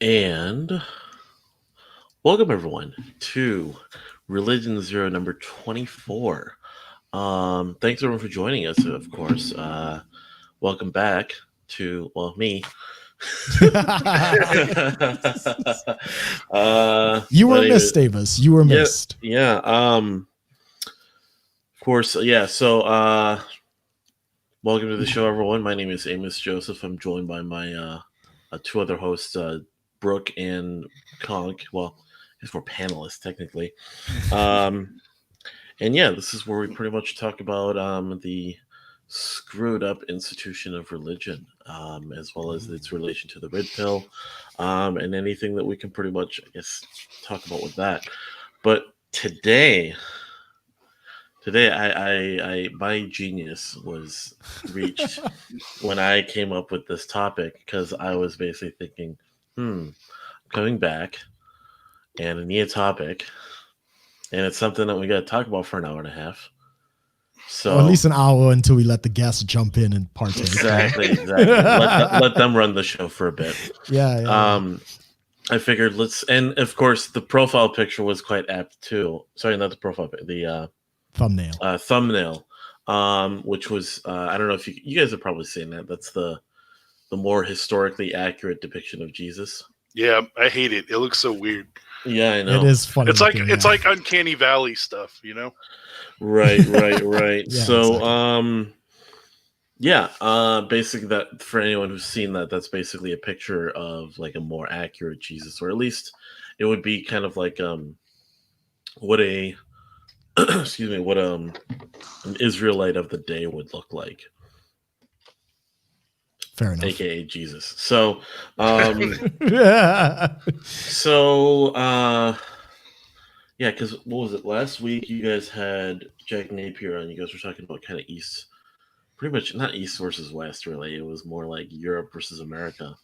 And welcome everyone to Religion Zero number 24. Thanks everyone for joining us, of course. Welcome back to, me. You were missed, Davis. You were missed. Yeah. Of course. Yeah. So, welcome to the show, everyone. My name is AMOS Joseph. I'm joined by my two other hosts, BROOK and CONK. Well, I guess we're panelists technically. And yeah, this is where we pretty much talk about the screwed up institution of religion, as well as its relation to the red pill, and anything that we can pretty much, I guess, talk about with that. But today, I my genius was reached when I came up with this topic, because I was basically thinking, coming back, and I need a topic, and it's something that we got to talk about for an hour and a half. So at least an hour until we let the guests jump in and partake. Exactly. Let them run the show for a bit. Yeah. I figured and of course the profile picture was quite apt too. Sorry, not the profile, the thumbnail. Thumbnail, which was I don't know if you guys have probably seen that. That's the more historically accurate depiction of Jesus. Yeah, I hate it. It looks so weird. Yeah, I know. It is funny. It's like Uncanny Valley stuff, you know? Right. Yeah, so, exactly. basically, that for anyone who's seen that, that's basically a picture of like a more accurate Jesus, or at least it would be kind of like what a an Israelite of the day would look like. Fair enough. AKA Jesus. So, yeah, because what was it? Last week you guys had Jack Napier on. You guys were talking about kind of East, pretty much not East versus West, really. It was more like Europe versus America.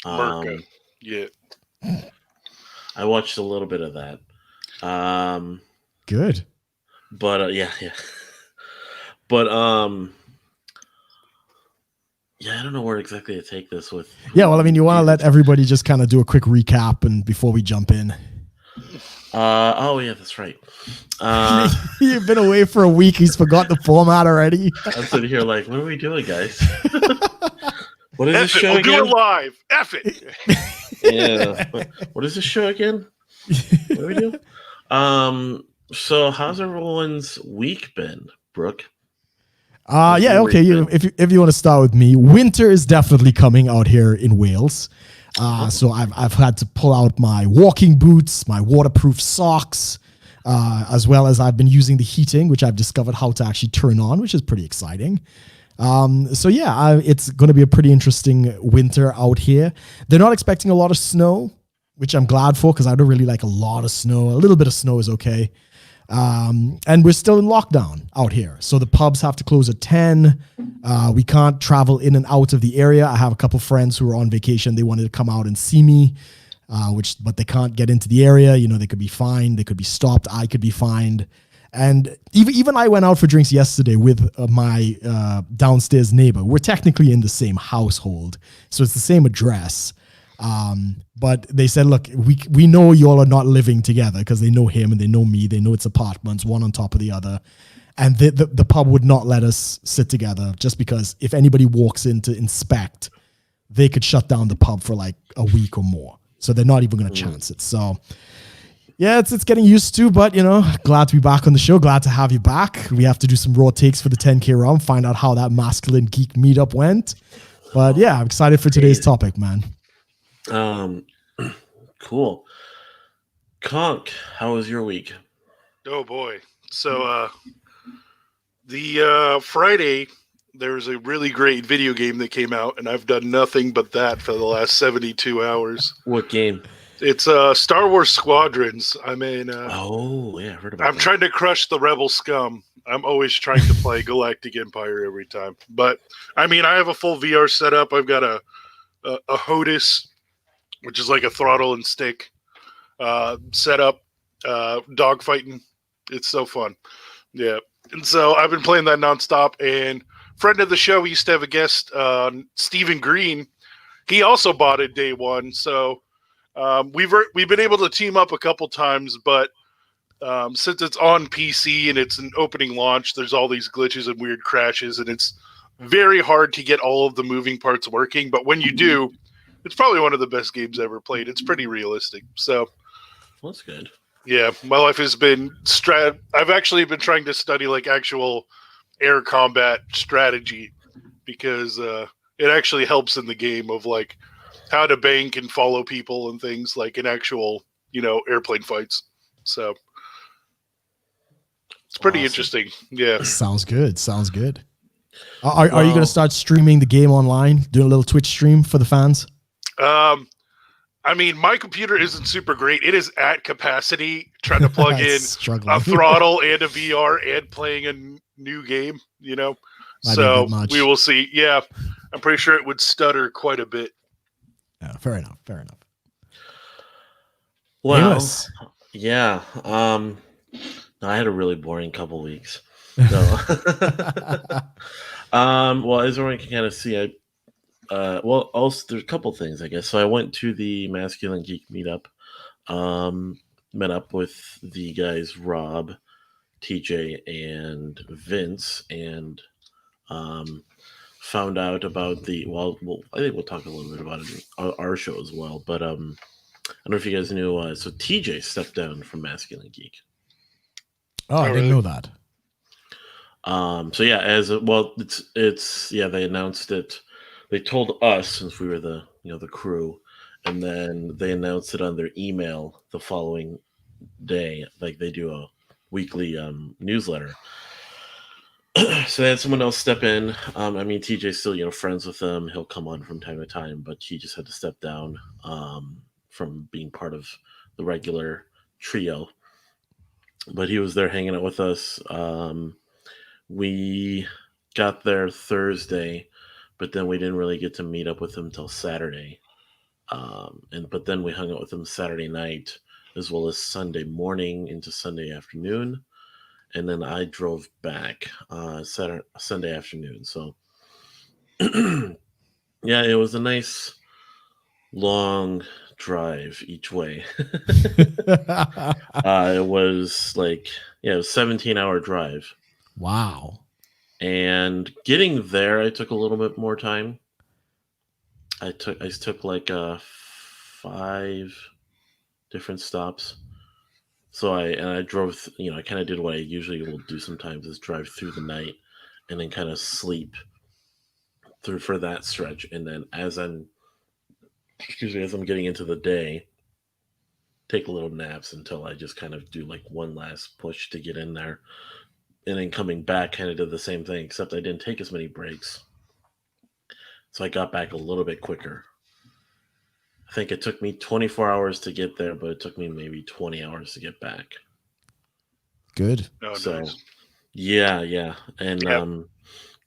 Yeah. I watched a little bit of that. Good. But yeah. But yeah, I don't know where exactly to take this with. Yeah, well, I mean, you want to let everybody just kind of do a quick recap and before we jump in. Oh yeah, that's right. You've been away for a week. He's forgot the format already. I'm sitting here like, what are we doing, guys? What is this show we'll again? Do it live. F it. Yeah. What is this show again? What do we do? So how's everyone's week been, Brooke? Yeah, okay. If you want to start with me, winter is definitely coming out here in Wales. So I've had to pull out my walking boots, my waterproof socks, as well as I've been using the heating, which I've discovered how to actually turn on, which is pretty exciting. So yeah, it's going to be a pretty interesting winter out here. They're not expecting a lot of snow, which I'm glad for, because I don't really like a lot of snow. A little bit of snow is okay. And we're still in lockdown out here. So the pubs have to close at 10. We can't travel in and out of the area. I have a couple friends who are on vacation. They wanted to come out and see me, but they can't get into the area. You know, they could be fined. They could be stopped. I could be fined. And even I went out for drinks yesterday with my downstairs neighbor. We're technically in the same household, so it's the same address. But they said, look, we know y'all are not living together, because they know him and they know me. They know it's apartments, one on top of the other. And the pub would not let us sit together, just because if anybody walks in to inspect, they could shut down the pub for like a week or more. So they're not even going to chance it. So yeah, it's getting used to, but glad to be back on the show. Glad to have you back. We have to do some raw takes for the 10K round, find out how that masculine geek meetup went. But yeah, I'm excited for today's topic, man. Cool. Conk, how was your week? Oh boy. So the Friday there's a really great video game that came out, and I've done nothing but that for the last 72 hours. What game? It's Star Wars Squadrons. I mean, oh yeah, I heard about I'm trying to crush the rebel scum. I'm always trying to play Galactic Empire every time. But I mean, I have a full VR setup. I've got a Horus, which is like a throttle and stick setup, dogfighting. It's so fun. Yeah. And so I've been playing that nonstop. And friend of the show, we used to have a guest, Stephen Green. He also bought it day one. So We've been able to team up a couple times, but since it's on PC and it's an opening launch, there's all these glitches and weird crashes, and it's very hard to get all of the moving parts working. But when you do, it's probably one of the best games ever played. It's pretty realistic. So that's good. Yeah, my life has been I've actually been trying to study like actual air combat strategy because it actually helps in the game of like how to bank and follow people and things like in actual, airplane fights. So it's pretty interesting. Yeah. Sounds good. Sounds good. Are you going to start streaming the game online, doing a little Twitch stream for the fans? I mean, my computer isn't super great. It is at capacity trying to plug in struggling. a throttle and a VR and playing a new game, So we will see. Yeah, I'm pretty sure it would stutter quite a bit. Yeah, fair enough. Fair enough. Well, AMOS. Yeah. I had a really boring couple weeks. So, well, as everyone can kind of see, also there's a couple things, I guess. So I went to the Masculine Geek meetup, met up with the guys Rob, TJ, and Vince, and found out about I think we'll talk a little bit about it in our show as well. But I don't know if you guys knew. So TJ stepped down from Masculine Geek. Oh, I didn't know that. So yeah, it's they announced it. They told us, since we were the crew, and then they announced it on their email the following day. Like they do a weekly newsletter. So they had someone else step in. I mean, TJ's still friends with them. He'll come on from time to time, but he just had to step down from being part of the regular trio. But he was there hanging out with us. We got there Thursday, but then we didn't really get to meet up with him until Saturday. But then we hung out with him Saturday night, as well as Sunday morning into Sunday afternoon. And then I drove back Sunday afternoon. So, yeah, it was a nice long drive each way. It was like, it was a 17-hour drive. Wow. And getting there, I took a little bit more time. I took like 5 different stops. So I drove, I kind of did what I usually will do sometimes, is drive through the night and then kind of sleep through for that stretch. And then as I'm getting into the day, take little naps until I just kind of do like one last push to get in there. And then coming back, kind of did the same thing, except I didn't take as many breaks. So I got back a little bit quicker. I think it took me 24 hours to get there, but it took me maybe 20 hours to get back. Good. Oh, so, nice. Yeah. And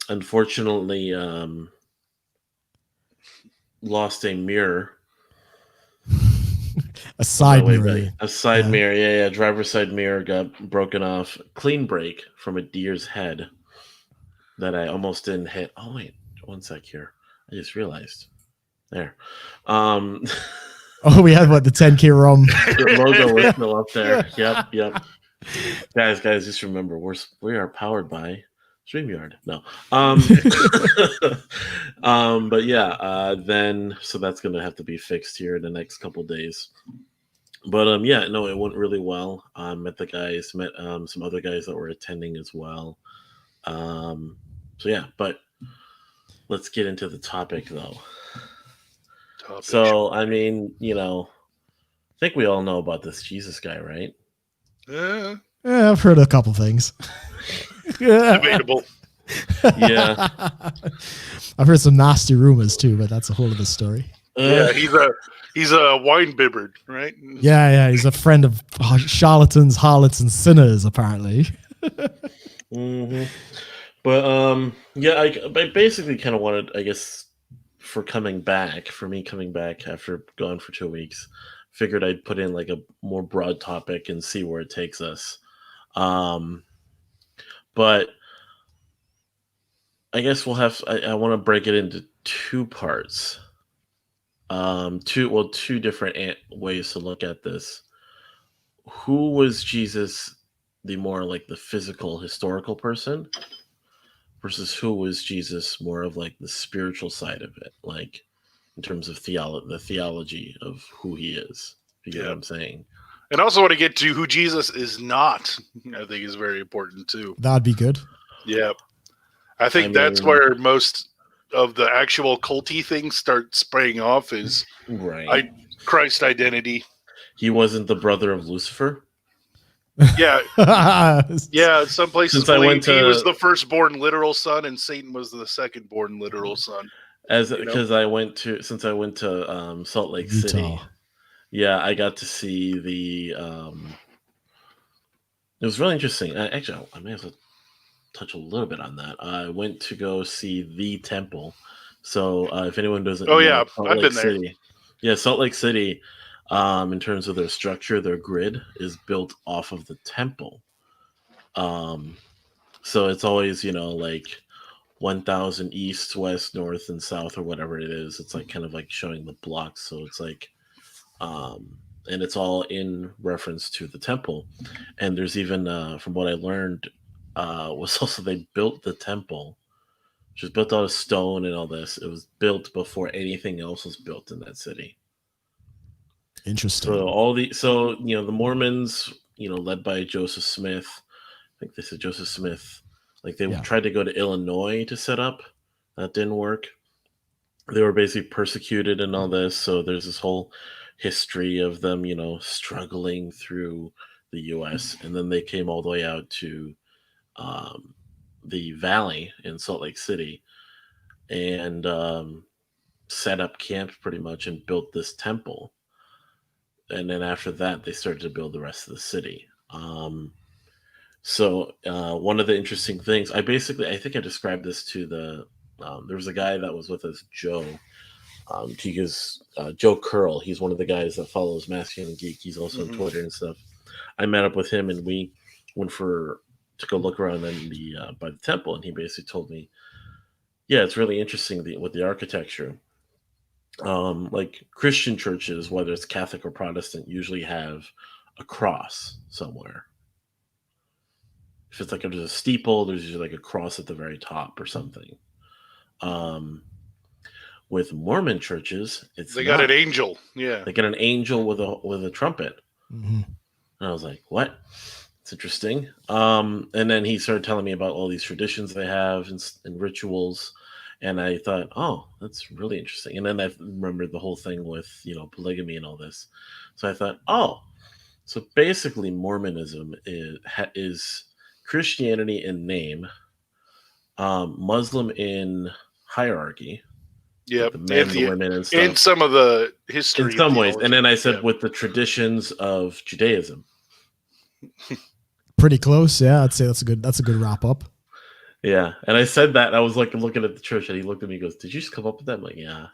unfortunately, lost a mirror. A side mirror. A side mirror, yeah. Driver's side mirror got broken off. Clean break from a deer's head that I almost didn't hit. Oh, wait. One sec here. I just realized. There. We had the 10K rum. The logo was still up there. Yep. Guys, just remember we are powered by StreamYard. No. But yeah, then so that's gonna have to be fixed here in the next couple of days. But it went really well. Met the guys, met some other guys that were attending as well. So yeah, but let's get into the topic though. So, I mean, I think we all know about this Jesus guy, right? Yeah, I've heard a couple things. Debatable. Yeah. I've heard some nasty rumors too, but that's a whole other story. Yeah, he's a wine bibber, right? Yeah, he's a friend of charlatans, harlots, and sinners, apparently. Mm-hmm. But I basically kind of wanted, I guess, for me coming back after going for 2 weeks, figured I'd put in like a more broad topic and see where it takes us. But I guess I want to break it into 2 parts. Two different ways to look at this. Who was Jesus, the more like the physical historical person, versus who was Jesus more of like the spiritual side of it, like in terms of the theology of who he is. You get what I'm saying? And I also want to get to who Jesus is not. I think is very important too. That'd be good. Yeah, I think that's where most of the actual culty things start spraying off is right. Christ identity. He wasn't the brother of Lucifer. Yeah, yeah. Some places believe he was the firstborn literal son, and Satan was the secondborn literal son. Because I went to Salt Lake Utah. City. Yeah, I got to see the. It was really interesting. Actually, I may as well touch a little bit on that. I went to go see the temple. So if anyone doesn't know, Salt Lake City. Yeah, Salt Lake City, in terms of their structure, their grid is built off of the temple. So it's always, like 1,000 east, west, north, and south, or whatever it is. It's like kind of like showing the blocks. So it's like, and it's all in reference to the temple. And there's even, from what I learned, was also they built the temple, which was built out of stone and all this. It was built before anything else was built in that city. Interesting. So the Mormons, led by Joseph Smith. I think they said Joseph Smith. Like they tried to go to Illinois to set up. That didn't work. They were basically persecuted and all this. So there's this whole history of them, struggling through the U.S. And then they came all the way out to the valley in Salt Lake City and set up camp pretty much and built this temple. And then after that, they started to build the rest of the city. So one of the interesting things, I think I described this to there was a guy that was with us, Joe. He is Joe Curl. He's one of the guys that follows Masculine Geek. He's also on Twitter and stuff. I met up with him and we went to go look around in by the temple, and he basically told me, yeah, it's really interesting with the architecture. Like Christian churches, whether it's Catholic or Protestant, usually have a cross somewhere. If it's like there's a steeple, there's usually like a cross at the very top or something. With Mormon churches, they got an angel. Yeah, they got an angel with a trumpet. Mm-hmm. And I was like, what? It's interesting. And then he started telling me about all these traditions they have and rituals. And I thought, oh, that's really interesting. And then I remembered the whole thing with, polygamy and all this. So I thought, oh, so basically Mormonism is Christianity in name, Muslim in hierarchy. Yeah, the men, the women, and stuff. And some of the history. In some ways. And then I said with the traditions of Judaism. Pretty close, yeah. I'd say that's a good wrap up. Yeah, and I said that, and I was like looking at the church, and he looked at me and goes, "Did you just come up with that?" I'm like, "Yeah."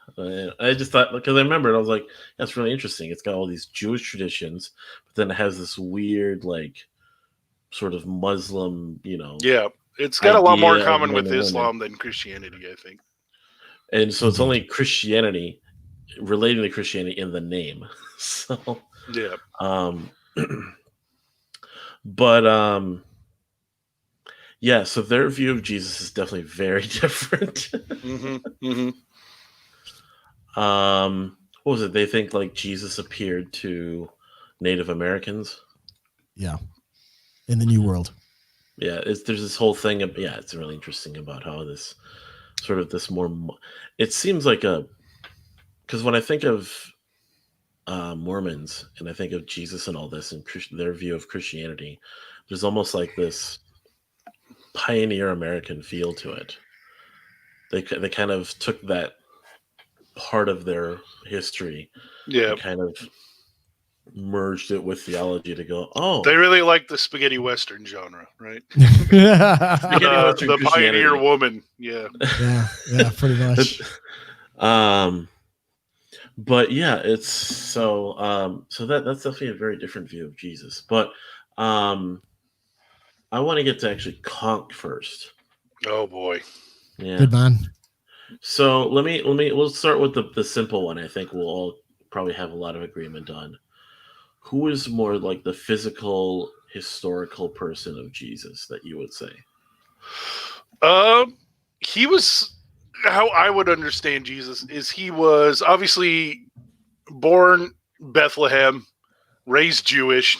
I just thought, because I remembered, I was like, "That's really interesting." It's got all these Jewish traditions, but then it has this weird, like, sort of Muslim, Yeah, it's got a lot more in common with Islam than Christianity, I think. And so it's only Christianity, relating to Christianity in the name. So yeah, but yeah, so their view of Jesus is definitely very different. What was it? They think like Jesus appeared to Native Americans. Yeah, in the New World. Yeah, there's this whole thing. It's really interesting about how this sort of this more. It seems like because when I think of Mormons and I think of Jesus and all this and their view of Christianity, there's almost like this pioneer American feel to it. They kind of took that part of their history, and kind of merged it with theology to go, oh, they really like the spaghetti western genre, right? Spaghetti western, the pioneer woman, yeah, pretty much. But yeah, it's so that's definitely a very different view of Jesus. But I want to get to actually CONK first. Oh boy, yeah, good man. So we'll start with the simple one. I think we'll all probably have a lot of agreement on. Who is more like the physical historical person of Jesus that you would say? He was, how I would understand Jesus is he was obviously born Bethlehem, raised Jewish,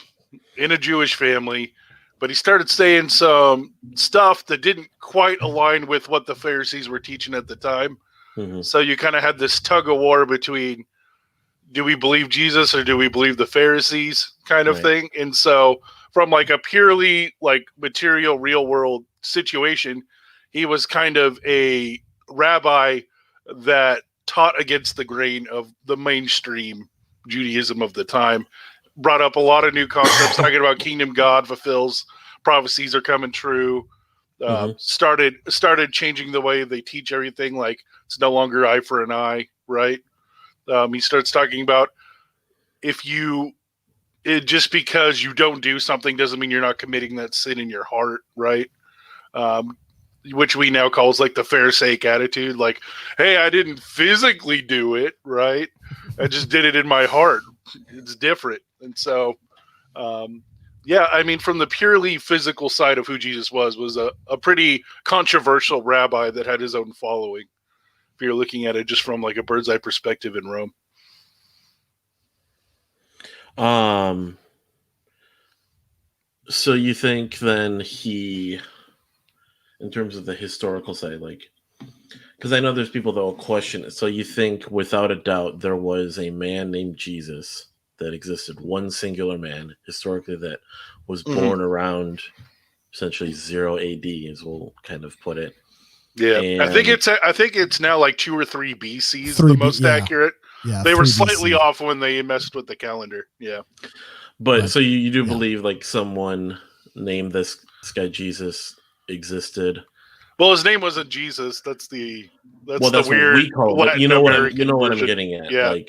in a Jewish family, but he started saying some stuff that didn't quite align with what the Pharisees were teaching at the time. Mm-hmm. So you kind of had this tug of war between, do we believe Jesus or do we believe the Pharisees kind of thing? And so from like a purely like material real world situation, he was kind of a rabbi that taught against the grain of the mainstream Judaism of the time, brought up a lot of new concepts, talking about kingdom God fulfills, prophecies are coming true. Started changing the way they teach everything. Like it's no longer eye for an eye, right? He starts talking about just because you don't do something doesn't mean you're not committing that sin in your heart, right? Which we now calls like the Pharisaic attitude. Like, hey, I didn't physically do it, right? I just did it in my heart. It's different. And so, yeah, I mean, from the purely physical side of who Jesus was a pretty controversial rabbi that had his own following. If you're looking at it just from like a bird's eye perspective in Rome. So you think then he, in terms of the historical side, like, because I know there's people that will question it. So you think without a doubt there was a man named Jesus that existed, one singular man historically that was born around essentially 0 AD, as we'll kind of put it. Yeah, and I think it's now like 2 or 3 BC is the most accurate. Yeah, they were slightly off when they messed with the calendar. Yeah, but so you do believe like someone named this guy Jesus existed? Well, his name wasn't Jesus. That's the weird. What we call it. You know what I'm getting at. Yeah.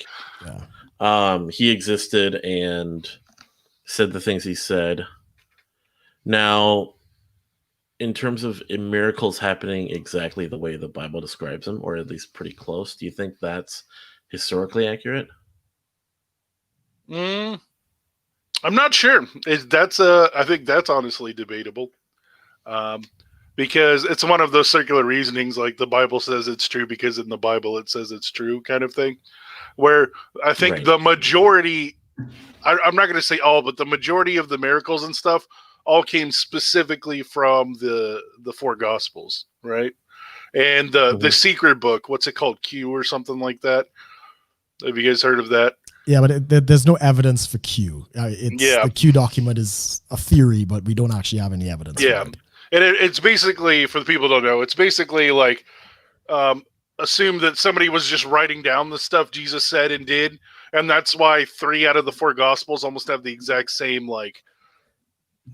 Like, he existed and said the things he said. Now, in terms of miracles happening exactly the way the Bible describes them, or at least pretty close, do you think that's historically accurate? I'm not sure. I think that's honestly debatable. Because it's one of those circular reasonings, like the Bible says it's true because in the Bible it says it's true kind of thing, where I think the majority, I'm not going to say all, but the majority of the miracles and stuff all came specifically from the 4 Gospels, right? And the secret book, what's it called? Q or something like that. Have you guys heard of that? Yeah, but there's no evidence for Q. The Q document is a theory, but we don't actually have any evidence. Yeah. For it. And it's basically, for the people who don't know, it's basically like assume that somebody was just writing down the stuff Jesus said and did. And that's why 3 out of the 4 Gospels almost have the exact same like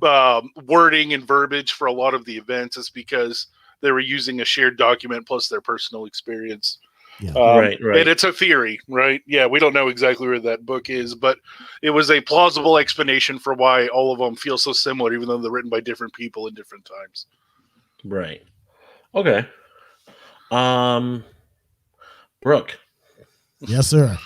wording and verbiage for a lot of the events. It's because they were using a shared document plus their personal experience. Yeah. Right. And it's a theory, right? Yeah, we don't know exactly where that book is, but it was a plausible explanation for why all of them feel so similar, even though they're written by different people in different times. Right. Okay. Brooke. Yes, sir.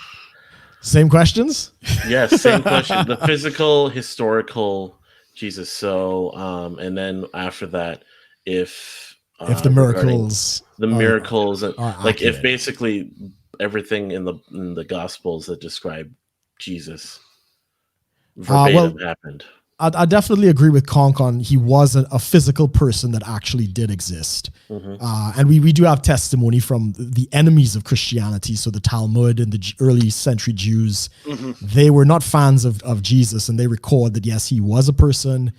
Same questions? Yes, same question. The physical, historical Jesus. So, and then after that, if the miracles, miracles, are like accurate. if basically everything in the Gospels that describe Jesus verbatim happened. I definitely agree with CONK on he was a physical person that actually did exist. And we do have testimony from the enemies of Christianity. So the Talmud and the early century Jews, they were not fans of Jesus, and they record that, yes, he was a person.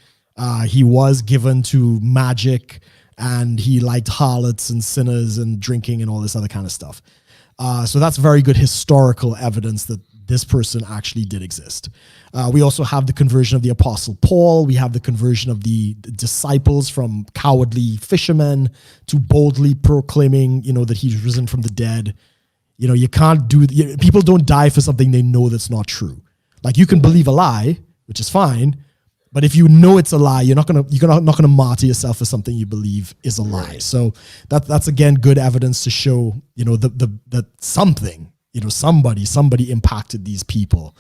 He was given to magic, and he liked harlots and sinners and drinking and all this other kind of stuff. So that's very good historical evidence that this person actually did exist. We also have the conversion of the Apostle Paul. We have the conversion of the disciples from cowardly fishermen to boldly proclaiming, that he's risen from the dead. You can't people don't die for something they know that's not true. Like, you can believe a lie, which is fine, But if you know it's a lie, you're not gonna martyr yourself for something you believe is a lie. Right. So that's again good evidence to show, that something, somebody impacted these people.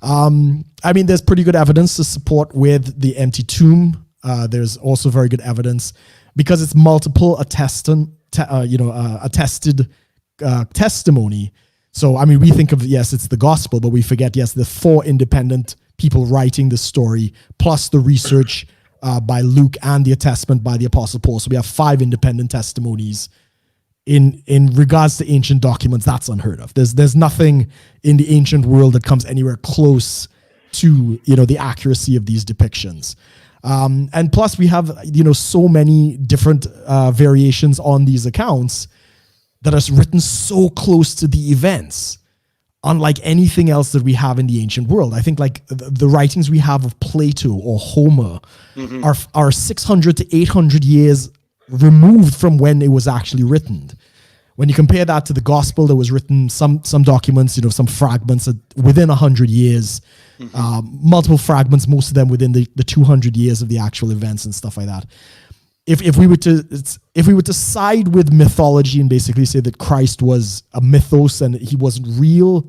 There's pretty good evidence to support with the empty tomb. There's also very good evidence because it's multiple attested testimony. So, we think of, yes, it's the gospel, but we forget, yes, the 4 independent people writing the story, plus the research by Luke and the attestment by the Apostle Paul. So we have 5 independent testimonies in regards to ancient documents. That's unheard of. There's nothing in the ancient world that comes anywhere close to, the accuracy of these depictions. And plus we have, so many different variations on these accounts that are written so close to the events, unlike anything else that we have in the ancient world. I think like the writings we have of Plato or Homer are 600 to 800 years removed from when it was actually written. When you compare that to the gospel that was written, some documents, some fragments within 100 years, multiple fragments, most of them within the 200 years of the actual events and stuff like that. If we were to side with mythology and basically say that Christ was a mythos and he wasn't real,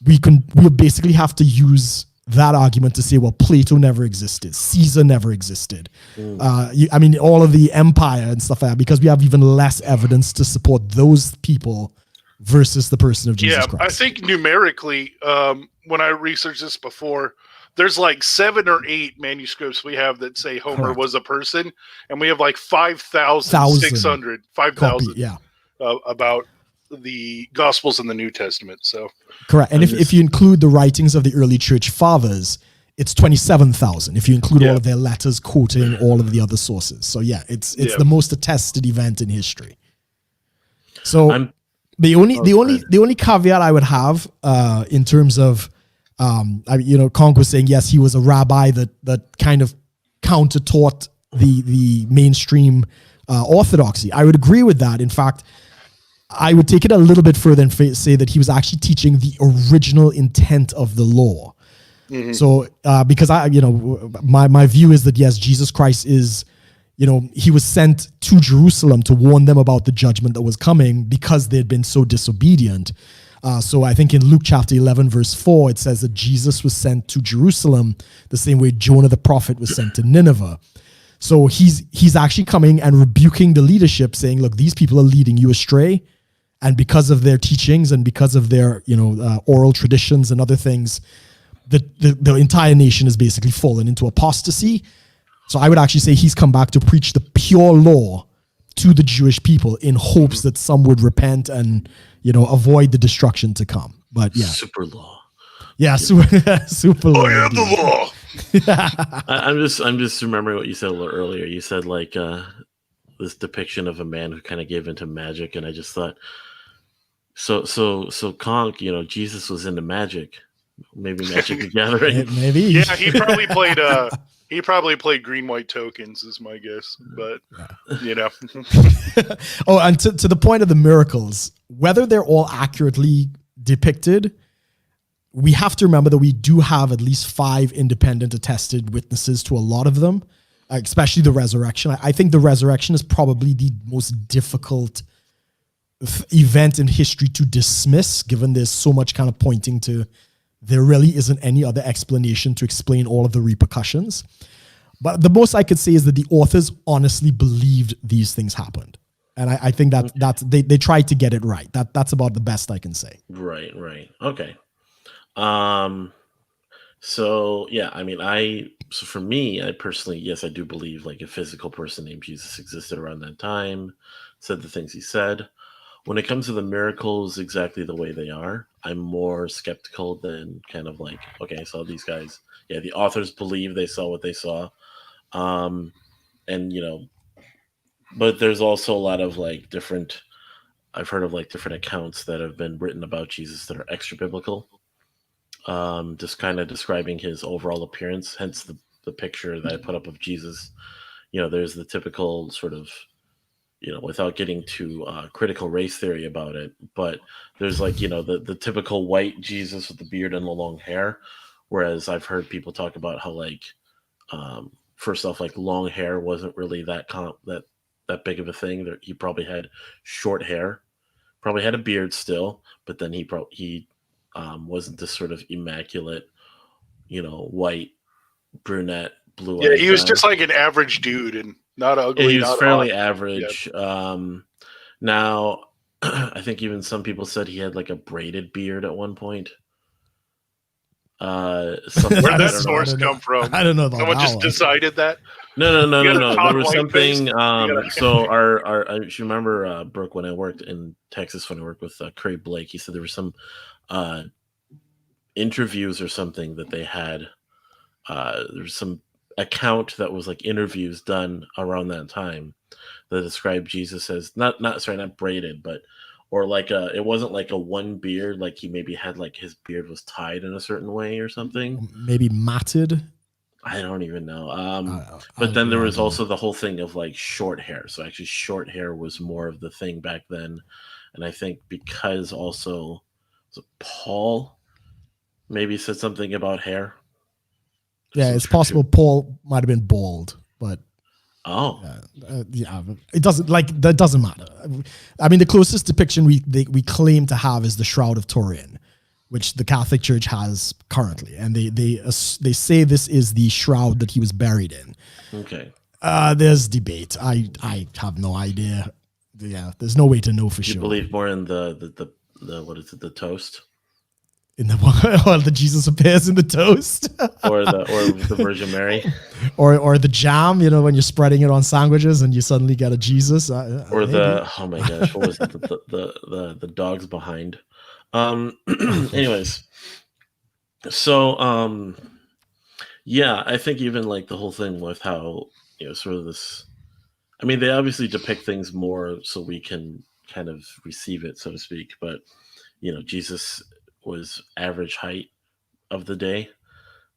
we'll basically have to use that argument to say, well, Plato never existed, Caesar never existed. All of the empire and stuff like that, because we have even less evidence to support those people versus the person of Jesus Christ. I think numerically, when I researched this before, there's like 7 or 8 manuscripts we have that say Homer was a person, and we have like 5,600 about the Gospels and the New Testament. So correct. And if you include the writings of the early church fathers, it's 27,000. If you include all of their letters quoting all of the other sources. So it's the most attested event in history. So the only caveat I would have in terms of CONK was saying, yes, he was a rabbi that kind of counter-taught the mainstream orthodoxy. I would agree with that. In fact, I would take it a little bit further and say that he was actually teaching the original intent of the law. So, because my view is that, yes, Jesus Christ is, he was sent to Jerusalem to warn them about the judgment that was coming because they'd been so disobedient. So I think in Luke chapter 11, verse 4, it says that Jesus was sent to Jerusalem the same way Jonah the prophet was sent to Nineveh. So he's actually coming and rebuking the leadership, saying, look, these people are leading you astray. And because of their teachings and because of their, oral traditions and other things, the entire nation has basically fallen into apostasy. So I would actually say he's come back to preach the pure law to the Jewish people in hopes that some would repent and, avoid the destruction to come. But yeah. Super law. Yeah, super law. I am the law. I'm just remembering what you said a little earlier. You said like this depiction of a man who kind of gave into magic, and I just thought, so CONK, Jesus was into magic. Maybe Magic the Gathering. Maybe. Yeah, he probably played green white tokens is my guess, but Oh, and to the point of the miracles, whether they're all accurately depicted, we have to remember that we do have at least 5 independent attested witnesses to a lot of them, especially the resurrection. I think the resurrection is probably the most difficult event in history to dismiss, given there's so much kind of pointing to there really isn't any other explanation to explain all of the repercussions. But the most I could say is that the authors honestly believed these things happened. And I think that's they tried to get it right. That's about the best I can say. Right. Okay. So yeah, so for me, I personally, yes, I do believe like a physical person named Jesus existed around that time, said the things he said. When it comes to the miracles exactly the way they are, I'm more skeptical than kind of like, okay, I saw these guys. Yeah, the authors believe they saw what they saw. But there's also a lot of like I've heard of like different accounts that have been written about Jesus that are extra biblical. Just kind of describing his overall appearance, hence the picture that I put up of Jesus. There's the typical sort of, without getting too critical race theory about it, but there's like, the typical white Jesus with the beard and the long hair. Whereas I've heard people talk about how like first off, like long hair wasn't really that big of a thing. He probably had short hair, probably had a beard still, but then he wasn't this sort of immaculate, white brunette, blue Yeah, eyed he was guy. just like an average dude and not ugly. Yeah, he was not fairly hot. average. Now, I think even some people said he had like a braided beard at one point. Something Where'd I that don't know. source come from? I don't know about Someone that just one. decided that. No. You got a There hot was white face? something. You gotta- So our I should remember Brooke, when I worked in Texas, when I worked with Craig Blake, he said there were some uh, interviews or something that they had. There was some account that was like interviews done around that time that described Jesus as not braided, but or like it wasn't like a one beard, like he maybe had like his beard was tied in a certain way or something. Maybe matted. I don't even know. I But then there was don't know. also the whole thing of like short hair. So actually, short hair was more of the thing back then, and I think because also was it Paul maybe said something about hair. Yeah, it's possible Paul might have been bald, but Oh, yeah, it doesn't that doesn't matter. I mean, the closest depiction we claim to have is the Shroud of Turin, which the Catholic Church has currently, and they say this is the shroud that he was buried in. okay. There's debate. I have no idea. Yeah, there's no way to know for You sure. believe more in the what is it, the toast, In the Jesus appears in the toast, or the Virgin Mary, or the jam. When you're spreading it on sandwiches and you suddenly get a Jesus, or maybe. oh my gosh, what was it, the dogs behind? Anyways, so yeah, I think even like the whole thing with how sort of this. I mean, they obviously depict things more so we can kind of receive it, so to speak. But Jesus was average height of the day,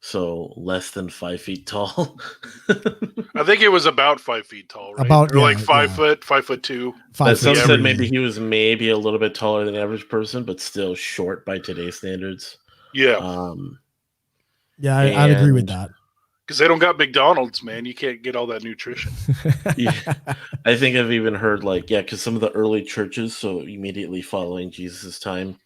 so less than 5 feet tall. I think it was about 5 feet tall, right? About, or like yeah, 5'2". 5'2". Five Some foot said three. maybe he was maybe a little bit taller than the average person, but still short by today's standards. Yeah, Yeah, I'd agree with that. because they don't got McDonald's, man. You can't get all that nutrition. Yeah, I think I've even heard because some of the early churches, so immediately following Jesus' time,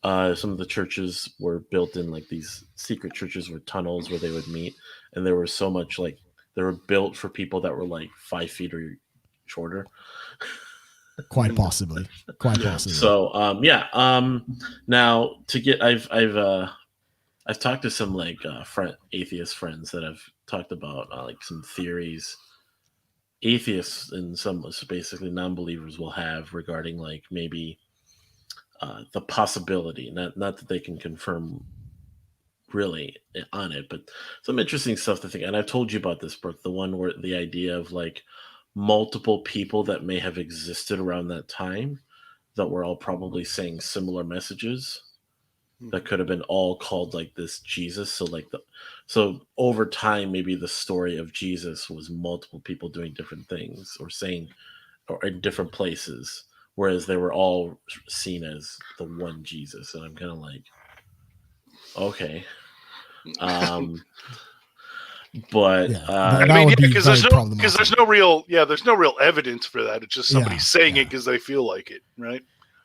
some of the churches were built in like these secret churches with tunnels where they would meet, and there was so much they were built for people that were like 5 feet or shorter. Quite possibly. So now to get I've talked to some atheist friends that have talked about like some theories atheists and some basically non-believers will have regarding like maybe the possibility, not that they can confirm really on it, but some interesting stuff to think. And I've told you about this, Brooke, the one where the idea of like multiple people that may have existed around that time that were all probably saying similar messages that could have been all called like this Jesus. So over time, maybe the story of Jesus was multiple people doing different things or saying or in different places, whereas they were all seen as the one Jesus. And I'm kind of like, okay. But that would be because very problematic. there's no real evidence for that. It's just somebody saying it because they feel like it, right?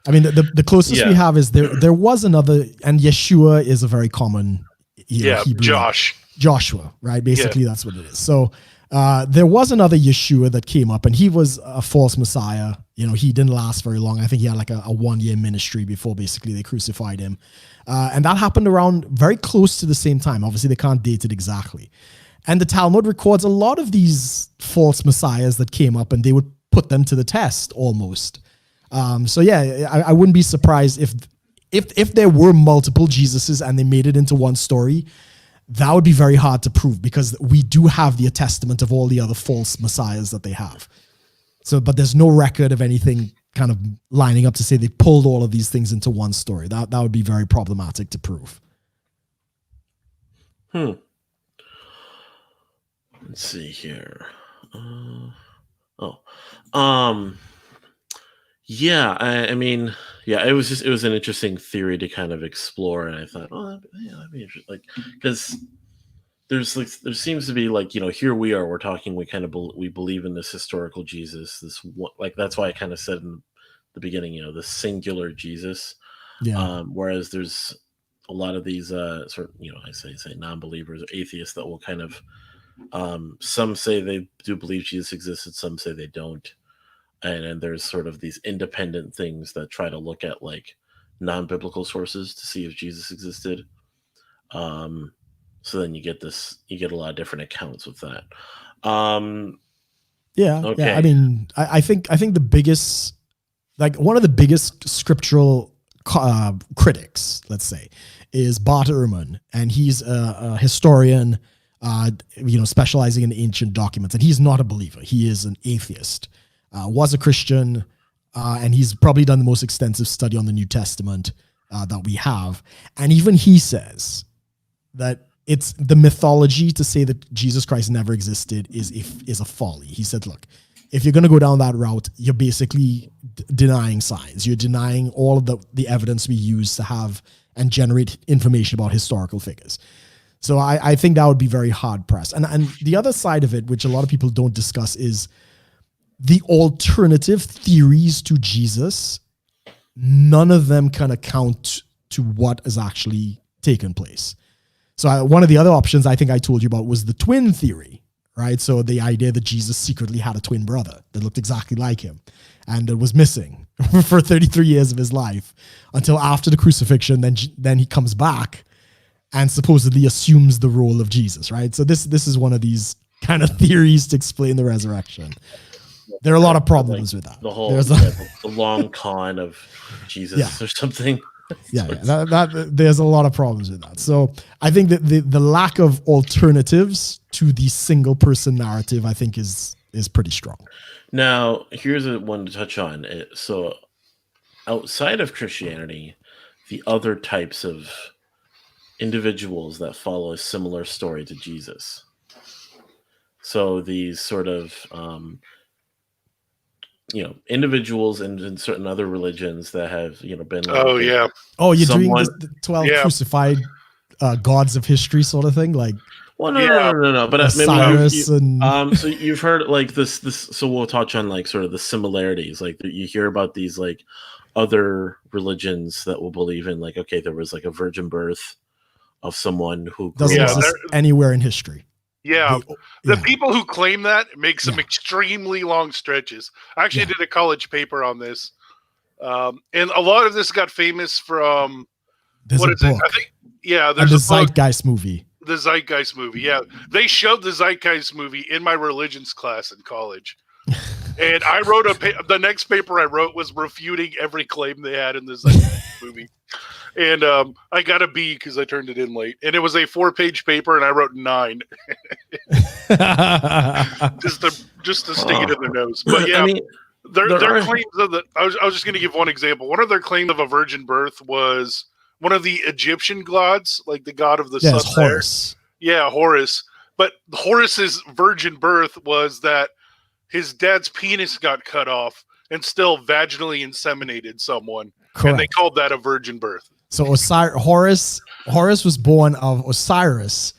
I mean, the closest we have is there was another, and Yeshua is a very common Hebrew. Joshua, right? Basically, that's what it is. So there was another Yeshua that came up, and he was a false Messiah. He didn't last very long. I think he had like a 1-year ministry before basically they crucified him. And that happened around very close to the same time. Obviously, they can't date it exactly. And the Talmud records a lot of these false messiahs that came up, and they would put them to the test almost. So yeah, I wouldn't be surprised if there were multiple Jesuses and they made it into one story. That would be very hard to prove because we do have the testament of all the other false messiahs that they have. So, but there's no record of anything kind of lining up to say they pulled all of these things into one story. That would be very problematic to prove. Let's see here. Yeah, I mean, yeah, it was an interesting theory to kind of explore, and I thought, that'd be interesting, like, because there seems to be like, here we are, we're talking, we believe in this historical Jesus, that's why I kind of said in the beginning, the singular Jesus. Yeah. Whereas there's a lot of these I say non-believers or atheists that will kind of some say they do believe Jesus existed, some say they don't. And there's sort of these independent things that try to look at like non-biblical sources to see if Jesus existed. So then you get a lot of different accounts with that. Yeah. Okay. I mean, I think the biggest, like one of the biggest scriptural critics, let's say, is Bart Ehrman, and he's a historian, specializing in ancient documents, and he's not a believer. He is an atheist, was a Christian, and he's probably done the most extensive study on the New Testament that we have. And even he says that it's the mythology to say that Jesus Christ never existed is a folly. He said, look, if you're going to go down that route, you're basically denying science. You're denying all of the evidence we use to have and generate information about historical figures. So I think that would be very hard pressed. And the other side of it, which a lot of people don't discuss, is the alternative theories to Jesus. None of them can account to what has actually taken place. So one of the other options I think I told you about was the twin theory, right? So the idea that Jesus secretly had a twin brother that looked exactly like him and that was missing for 33 years of his life until after the crucifixion. Then he comes back and supposedly assumes the role of Jesus, right? So this is one of these kind of theories to explain the resurrection. There are a lot of problems with that. The whole the long con of Jesus or something. There's a lot of problems with that. So I think that the lack of alternatives to the single person narrative, I think, is pretty strong. Now, here's one to touch on. So outside of Christianity, the other types of individuals that follow a similar story to Jesus. So these sort of individuals in certain other religions that have been like, you're doing the 12 crucified gods of history sort of thing, like no, but Osiris so you've heard like this so we'll touch on like sort of the similarities. Like you hear about these like other religions that will believe in like, okay, there was like a virgin birth of someone who doesn't exist anywhere in history. The people who claim that make some extremely long stretches. I actually did a college paper on this. And a lot of this got famous from there's what a is book. it? I think there's the Zeitgeist movie. The Zeitgeist movie. Yeah. They showed the Zeitgeist movie in my religions class in college. And I wrote the next paper I wrote was refuting every claim they had in the Zeitgeist movie. And I got a B because I turned it in late. And it was a 4-page paper, and I wrote 9. just to stick it in their nose. But yeah, their claims of I was just going to give one example. One of their claims of a virgin birth was one of the Egyptian gods, like the god of the sun. Horus. Yeah, Horus. But Horus's virgin birth was that his dad's penis got cut off and still vaginally inseminated someone. Correct. And they called that a virgin birth. So Horus was born of Osiris,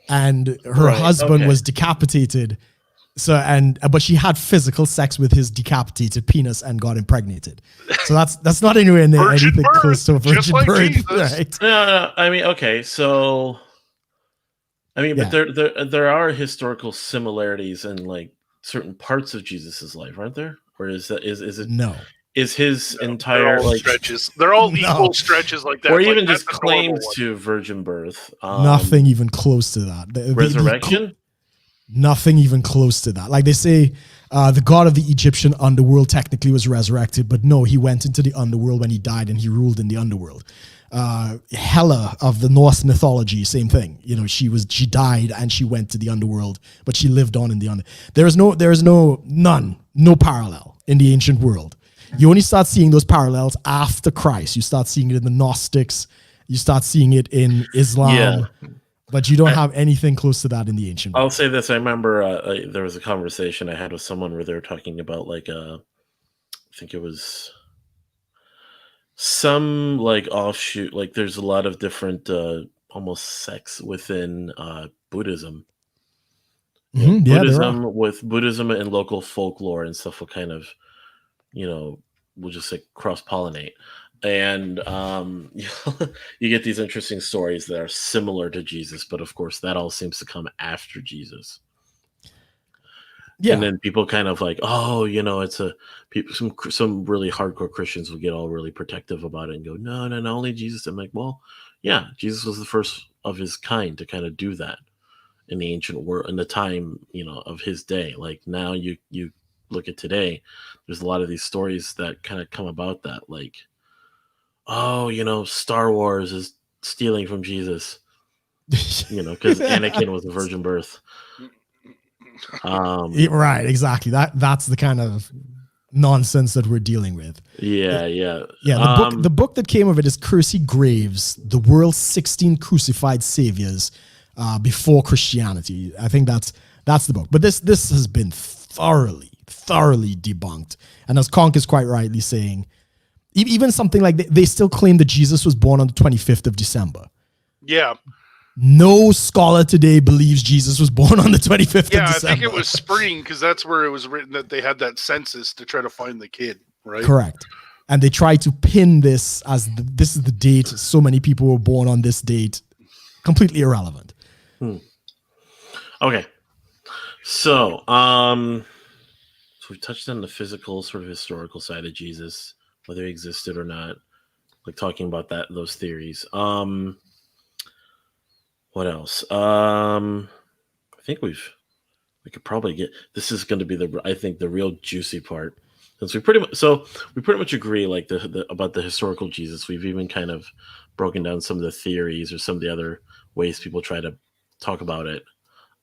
and her husband was decapitated. But she had physical sex with his decapitated penis and got impregnated. So that's not anywhere near anything close to a virgin birth, right? No. I mean, okay, so but there are historical similarities in like certain parts of Jesus's life, aren't there? Or is it no? Is his entire like stretches? They're all equal stretches like that, or even just claims to virgin birth. Nothing even close to that. Resurrection. Nothing even close to that. Like they say, the god of the Egyptian underworld technically was resurrected, but no, he went into the underworld when he died, and he ruled in the underworld. Hela of the Norse mythology, same thing. She died and she went to the underworld, but she lived on in the under. There is no parallel in the ancient world. You only start seeing those parallels after Christ. You start seeing it in the Gnostics. You start seeing it in Islam. But you don't have anything close to that in the ancient world. I'll say this. I remember there was a conversation I had with someone where they were talking about like I think it was some like offshoot, like there's a lot of different almost sects within Buddhism. Mhm, yeah, there are. Buddhism and local folklore and stuff will kind of, we'll just say cross-pollinate. And you get these interesting stories that are similar to Jesus, but of course that all seems to come after Jesus. Yeah. And then people kind of like, oh, it's some really hardcore Christians will get all really protective about it and go, no, only Jesus. I'm like, well, yeah, Jesus was the first of his kind to kind of do that in the ancient world, in the time, of his day. Like now you look at today, there's a lot of these stories that kind of come about that, like, oh, Star Wars is stealing from Jesus, because Anakin was a virgin birth. Right, exactly. That's the kind of nonsense that we're dealing with. Yeah. The book that came of it is Kersey Graves, The World's 16 Crucified Saviors Before Christianity. I think that's the book. But this has been thoroughly debunked. And as CONK is quite rightly saying, even something like they still claim that Jesus was born on the 25th of December. Yeah. No scholar today believes Jesus was born on the 25th of December. Yeah, I think it was spring because that's where it was written that they had that census to try to find the kid, right? Correct. And they try to pin this as this is the date. So many people were born on this date. Completely irrelevant. Okay. So we touched on the physical, sort of historical side of Jesus, whether he existed or not, like talking about those theories. What else? I think we could probably get, this is going to be the real juicy part, since we pretty much agree like about the historical Jesus. We've even kind of broken down some of the theories or some of the other ways people try to talk about it,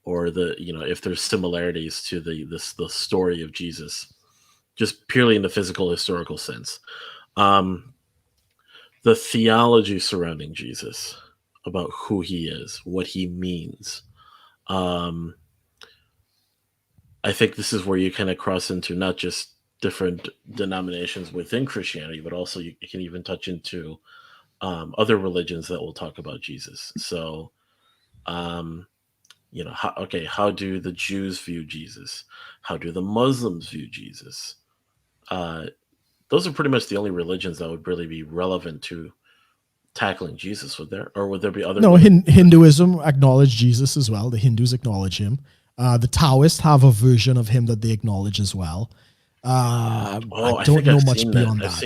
or if there's similarities to the story of Jesus, just purely in the physical historical sense. The theology surrounding Jesus, about who he is, what he means. I think this is where you kind of cross into not just different denominations within Christianity, but also you can even touch into other religions that will talk about Jesus. So, how do the Jews view Jesus? How do the Muslims view Jesus? Those are pretty much the only religions that would really be relevant to tackling Jesus, would there be other? No, Hinduism acknowledge Jesus as well. The Hindus acknowledge him. The Taoists have a version of him that they acknowledge as well. I don't know much beyond that.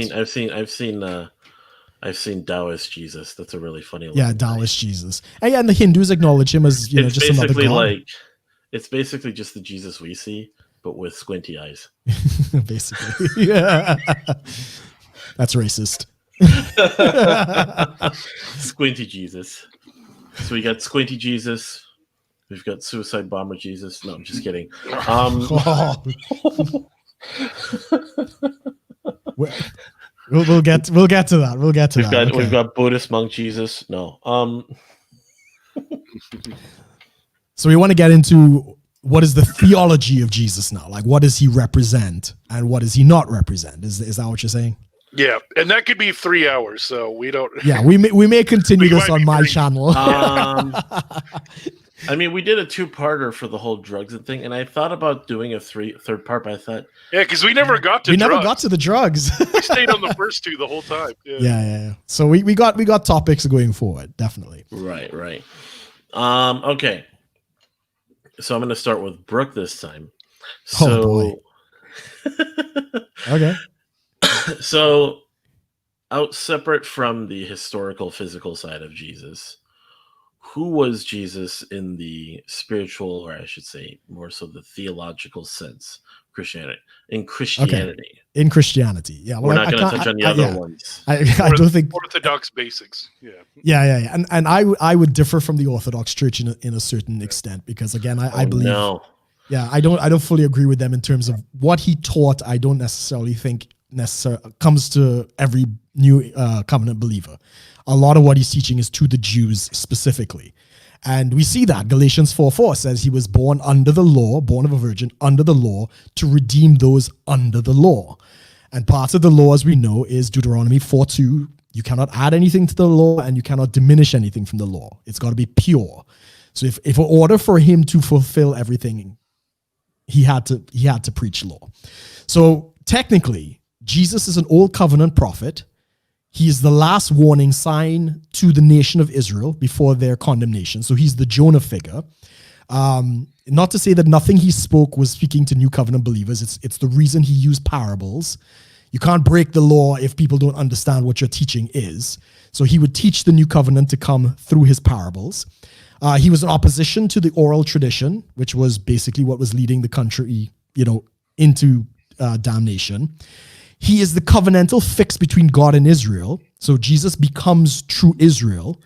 I've seen Taoist Jesus. That's a really funny. Yeah, Taoist Jesus. And the Hindus acknowledge him as just another god. It's basically just the Jesus we see, but with squinty eyes. Basically, yeah. That's racist. Squinty Jesus. So we got squinty Jesus. We've got suicide bomber Jesus. No, I'm just kidding. We'll get to that. We've got Buddhist monk Jesus. No. So we want to get into what is the theology of Jesus now? Like, what does he represent and what does he not represent? Is that what you're saying? Yeah, and that could be 3 hours, so we don't. Yeah, we may continue this on my channel. I mean, we did a 2-parter for the whole drugs and thing, and I thought about doing a third part, but I thought, yeah, because we never got to. Never got to the drugs. We stayed on the first 2 the whole time. Yeah. So we got topics going forward, definitely. Right. Okay. So I'm going to start with Brooke this time. Oh boy. Okay. So, separate from the historical, physical side of Jesus, who was Jesus in the spiritual, or I should say, more so the theological sense? In Christianity. Okay. In Christianity, yeah. Well, we're not going to touch on the other ones. I don't think Orthodox basics. Yeah. Yeah. And I would differ from the Orthodox Church in a certain extent because again, I believe. No. Yeah, I don't fully agree with them in terms of what he taught. I don't necessarily think comes to every new covenant believer. A lot of what he's teaching is to the Jews specifically. And we see that Galatians 4:4 says he was born under the law, born of a virgin under the law to redeem those under the law. And part of the law, as we know, is Deuteronomy 4:2. You cannot add anything to the law and you cannot diminish anything from the law. It's got to be pure. So if in order for him to fulfill everything, he had to preach law. So technically, Jesus is an old covenant prophet. He is the last warning sign to the nation of Israel before their condemnation. So he's the Jonah figure. Not to say that nothing he spoke was speaking to new covenant believers. It's the reason he used parables. You can't break the law if people don't understand what your teaching is. So he would teach the new covenant to come through his parables. He was in opposition to the oral tradition, which was basically what was leading the country, into damnation. He is the covenantal fix between God and Israel. So Jesus becomes true Israel.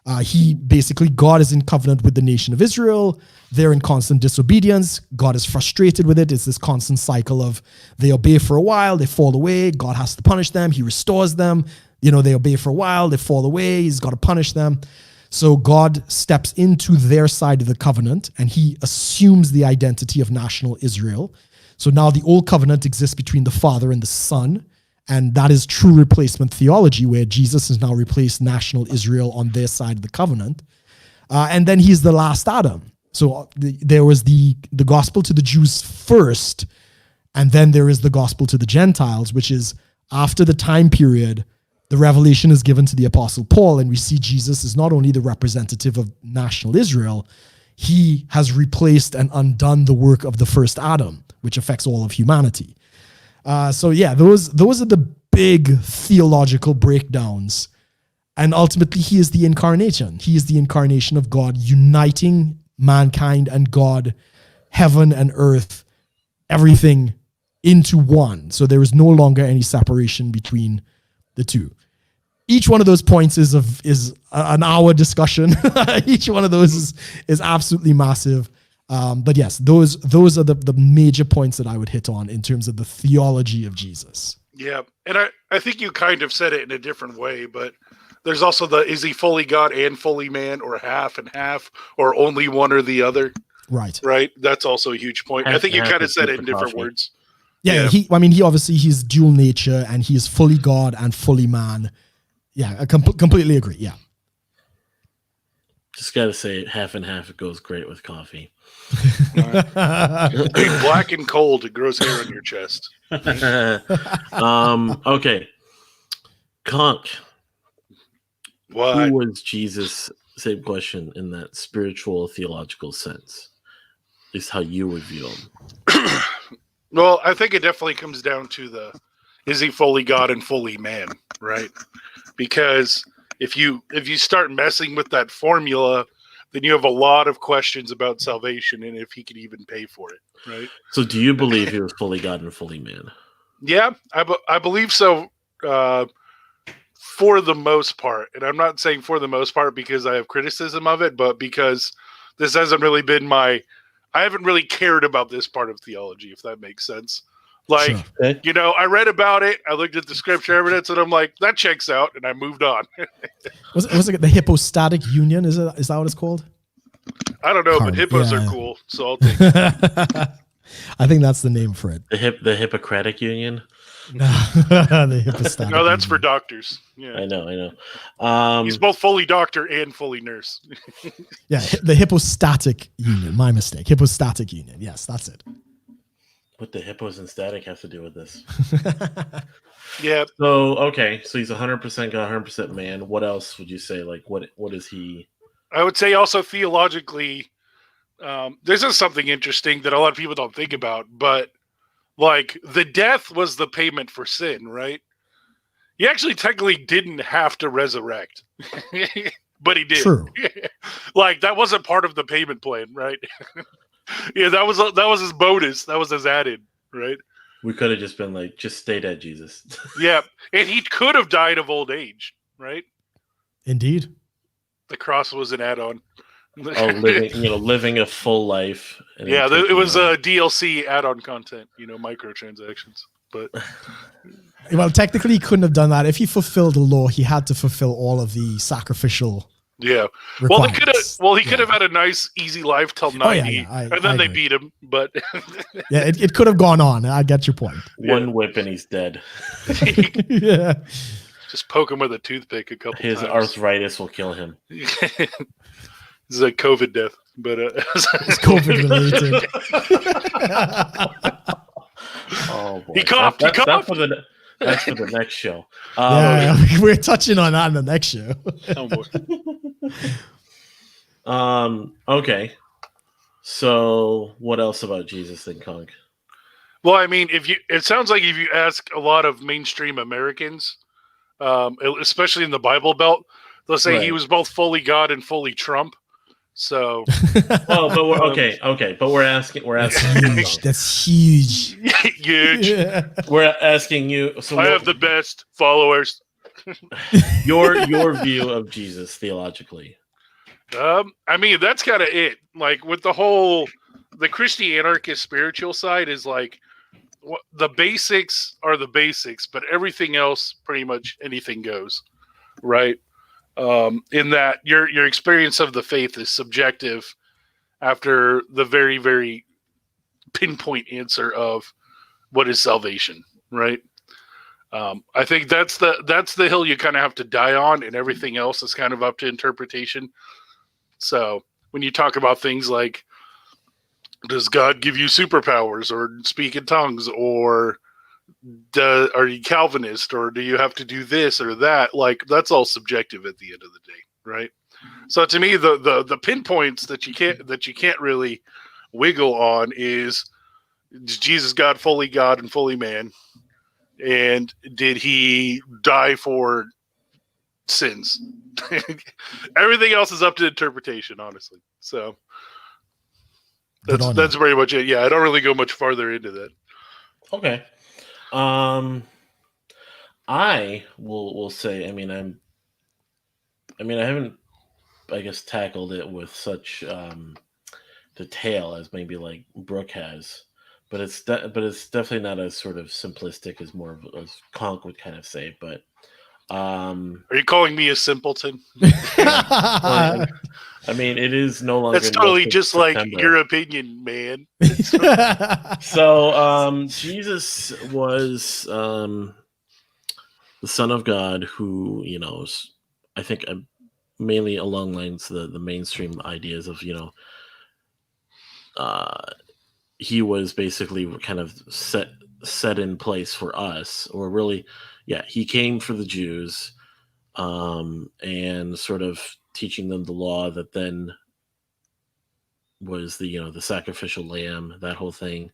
God is in covenant with the nation of Israel. They're in constant disobedience. God is frustrated with it. It's this constant cycle of they obey for a while, they fall away. God has to punish them. He restores them. They obey for a while, they fall away. He's got to punish them. So God steps into their side of the covenant and he assumes the identity of national Israel. So now the old covenant exists between the Father and the Son. And that is true replacement theology, where Jesus has now replaced national Israel on their side of the covenant. And then he's the last Adam. So there was the gospel to the Jews first, and then there is the gospel to the Gentiles, which is after the time period, the revelation is given to the Apostle Paul, and we see Jesus is not only the representative of national Israel, he has replaced and undone the work of the first Adam, which affects all of humanity. Those are the big theological breakdowns. And ultimately, he is the incarnation. He is the incarnation of God, uniting mankind and God, heaven and earth, everything into one. So there is no longer any separation between the two. Each one of those points is an hour discussion. Each one of those is absolutely massive. But yes, those are the major points that I would hit on in terms of the theology of Jesus. Yeah, and I think you kind of said it in a different way, but there's also is he fully God and fully man, or half and half, or only one or the other? Right. Right. That's also a huge point. I think you kind of said it in different words. Yeah. He's dual nature and he is fully God and fully man. Yeah, I completely agree. Yeah. Just got to say, half and half, it goes great with coffee. Black and cold, it grows hair on your chest. Okay. CONK. What? Who was Jesus? Same question in that spiritual, theological sense. Is how you would view him. Well, I think it definitely comes down to is he fully God and fully man, right? Because if you start messing with that formula, then you have a lot of questions about salvation and if he could even pay for it, right? So do you believe he was fully God and fully man? Yeah, I believe so, for the most part. And I'm not saying for the most part because I have criticism of it, but because this hasn't really been I haven't really cared about this part of theology, if that makes sense. Like, sure. I read about it, I looked at the scripture evidence, and I'm like, that checks out, and I moved on. Was it the hypostatic union? Is that what it's called? I don't know, but hippos are cool, so I'll take it. I think that's the name for it. The Hippocratic Union? The hypostatic No, that's union. for doctors. Yeah, I know. He's both fully doctor and fully nurse. Yeah, the hypostatic union. My mistake. Hypostatic union. Yes, that's it. What the hippos and static have to do with this? Yeah. So, okay. So he's 100% God, 100% man. What else would you say? Like, what is he? I would say also theologically, this is something interesting that a lot of people don't think about, but like the death was the payment for sin, right? He actually technically didn't have to resurrect, but he did. True. Like that wasn't part of the payment plan, right? Yeah, that was his bonus. That was his added, right? We could have just been like, just stay dead, Jesus. Yeah, and he could have died of old age, right? Indeed. The cross was an add-on. Living a full life. Yeah, it was a DLC add-on content, microtransactions. But well, technically, he couldn't have done that. If he fulfilled the law, he had to fulfill all of the sacrificial. Yeah. Well, he could have had a nice, easy life till 90, and then they beat him. But yeah, it could have gone on. I get your point. One whip and he's dead. Yeah. Just poke him with a toothpick a couple times. His arthritis will kill him. This is a COVID death, but It's COVID related. Oh boy, He coughed. That's for the next show. Yeah, we're touching on that in the next show. Oh boy. Okay. So, what else about Jesus and Conk? Well, I mean, it sounds like if you ask a lot of mainstream Americans, especially in the Bible Belt, they'll say he Right. was both fully God and fully Trump. So, Oh, but we're okay. But we're asking. Huge. That's huge. huge. Yeah. We're asking you. So, I have the best followers. your view of Jesus theologically. I mean, that's kind of it. Like with the Christian anarchist spiritual side is like the basics are the basics, but everything else, pretty much anything goes, right? In that your experience of the faith is subjective after the very, very pinpoint answer of what is salvation, right? I think that's the hill you kind of have to die on, and everything else is kind of up to interpretation. So when you talk about things like, does God give you superpowers or speak in tongues, or are you Calvinist, or do you have to do this or that? Like, that's all subjective at the end of the day, right? So to me, the pinpoints that you can't really wiggle on is Jesus God and fully man, and did he die for sins? Everything else is up to interpretation, honestly. So that's pretty much it. Yeah, I don't really go much farther into that. Okay. I will say. I mean, I haven't, I guess, tackled it with such detail as maybe like Brooke has, but it's definitely not as sort of simplistic as more of as Conk would kind of say. But are you calling me a simpleton? I mean, it is no longer. That's totally just September. Like your opinion, man. So Jesus was the Son of God, who I think mainly along lines the mainstream ideas of he was basically kind of set in place for us, or really, he came for the Jews, and sort of teaching them the law that then was the sacrificial lamb, that whole thing,